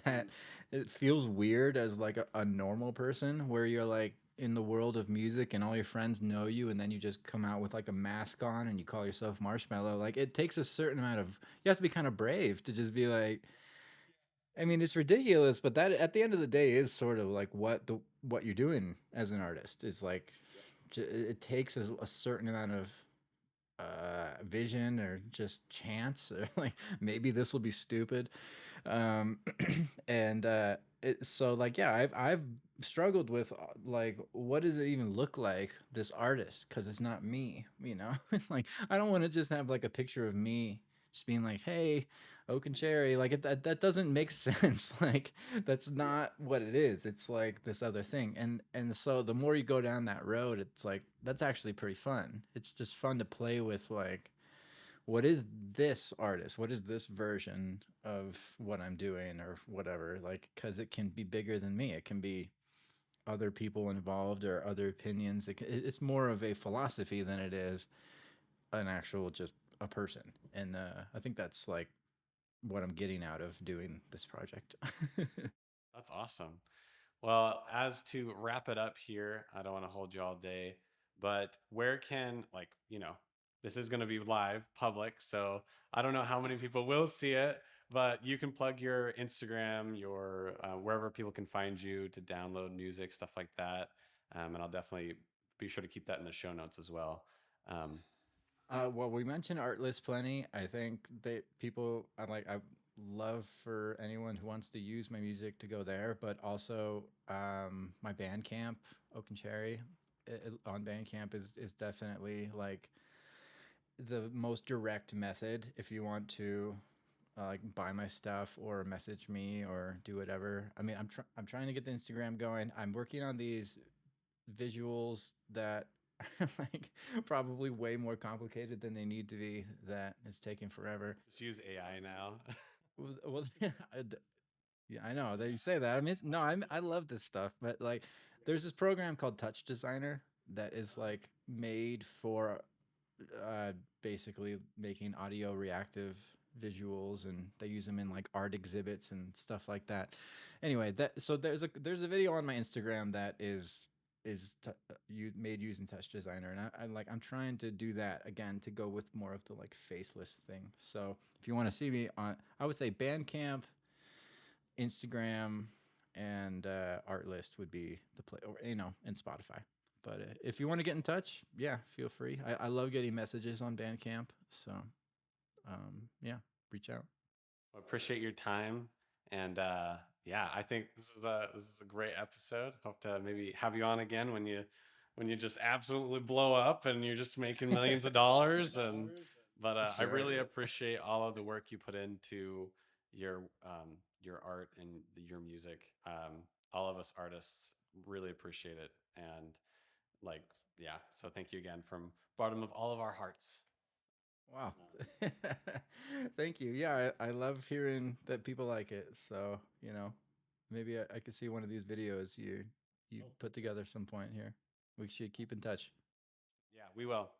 that it feels weird as like a normal person, where you're like in the world of music and all your friends know you, and then you just come out with like a mask on and you call yourself Marshmallow. Like, it takes a certain amount of, you have to be kind of brave to just be like, I mean, it's ridiculous, but that, at the end of the day, is sort of like what you're doing as an artist. Is like, it takes a certain amount of vision, or just chance, or like, maybe this will be stupid. um and so like, yeah, I've struggled with, like, what does it even look like, this artist, because it's not me. Like, I don't want to just have like a picture of me just being like, hey, Oak and Cherry. Like, that doesn't make sense. Like, that's not what it is. It's like this other thing. And so the more you go down that road, it's like, that's actually pretty fun. It's just fun to play with, like, what is this artist? What is this version of what I'm doing, or whatever? Like, because it can be bigger than me. It can be other people involved, or other opinions. It's more of a philosophy than it is an actual, just a person. And I think that's like what I'm getting out of doing this project. That's awesome. Well, as to wrap it up here, I don't want to hold you all day, but where can, like, this is going to be live, public, so I don't know how many people will see it, but you can plug your Instagram, your wherever people can find you to download music, stuff like that. And I'll definitely be sure to keep that in the show notes as well. Um, Well, we mentioned Artlist plenty. I think that people, I love for anyone who wants to use my music to go there, but also my Bandcamp, Oak and Cherry, on Bandcamp is definitely like the most direct method if you want to like buy my stuff or message me or do whatever. I mean, I'm trying to get the Instagram going. I'm working on these visuals that are like probably way more complicated than they need to be. That it's taking forever. just use AI now. Well, yeah, I know that you say that. I mean, no, I love this stuff, but like, there's this program called Touch Designer that is like made for uh, basically making audio reactive visuals, and they use them in like art exhibits and stuff like that. Anyway, there's a video on my Instagram that you made using Touch Designer, and I'm trying to do that again to go with more of the like faceless thing. So if you want to see me on, I would say Bandcamp, Instagram, and Artlist would be the play, or and Spotify. But if you want to get in touch, yeah, feel free. I love getting messages on Bandcamp, so yeah, reach out. Well, appreciate your time, and yeah, I think this is a great episode. Hope to maybe have you on again when you just absolutely blow up and you're just making millions of dollars. And but I Sure. really appreciate all of the work you put into your your art and your music. All of us artists really appreciate it, and like yeah, so thank you again from bottom of all of our hearts. Wow. Thank you. Yeah, I love hearing that people like it. So maybe I could see one of these videos you put together some point here. We should keep in touch. Yeah, we will.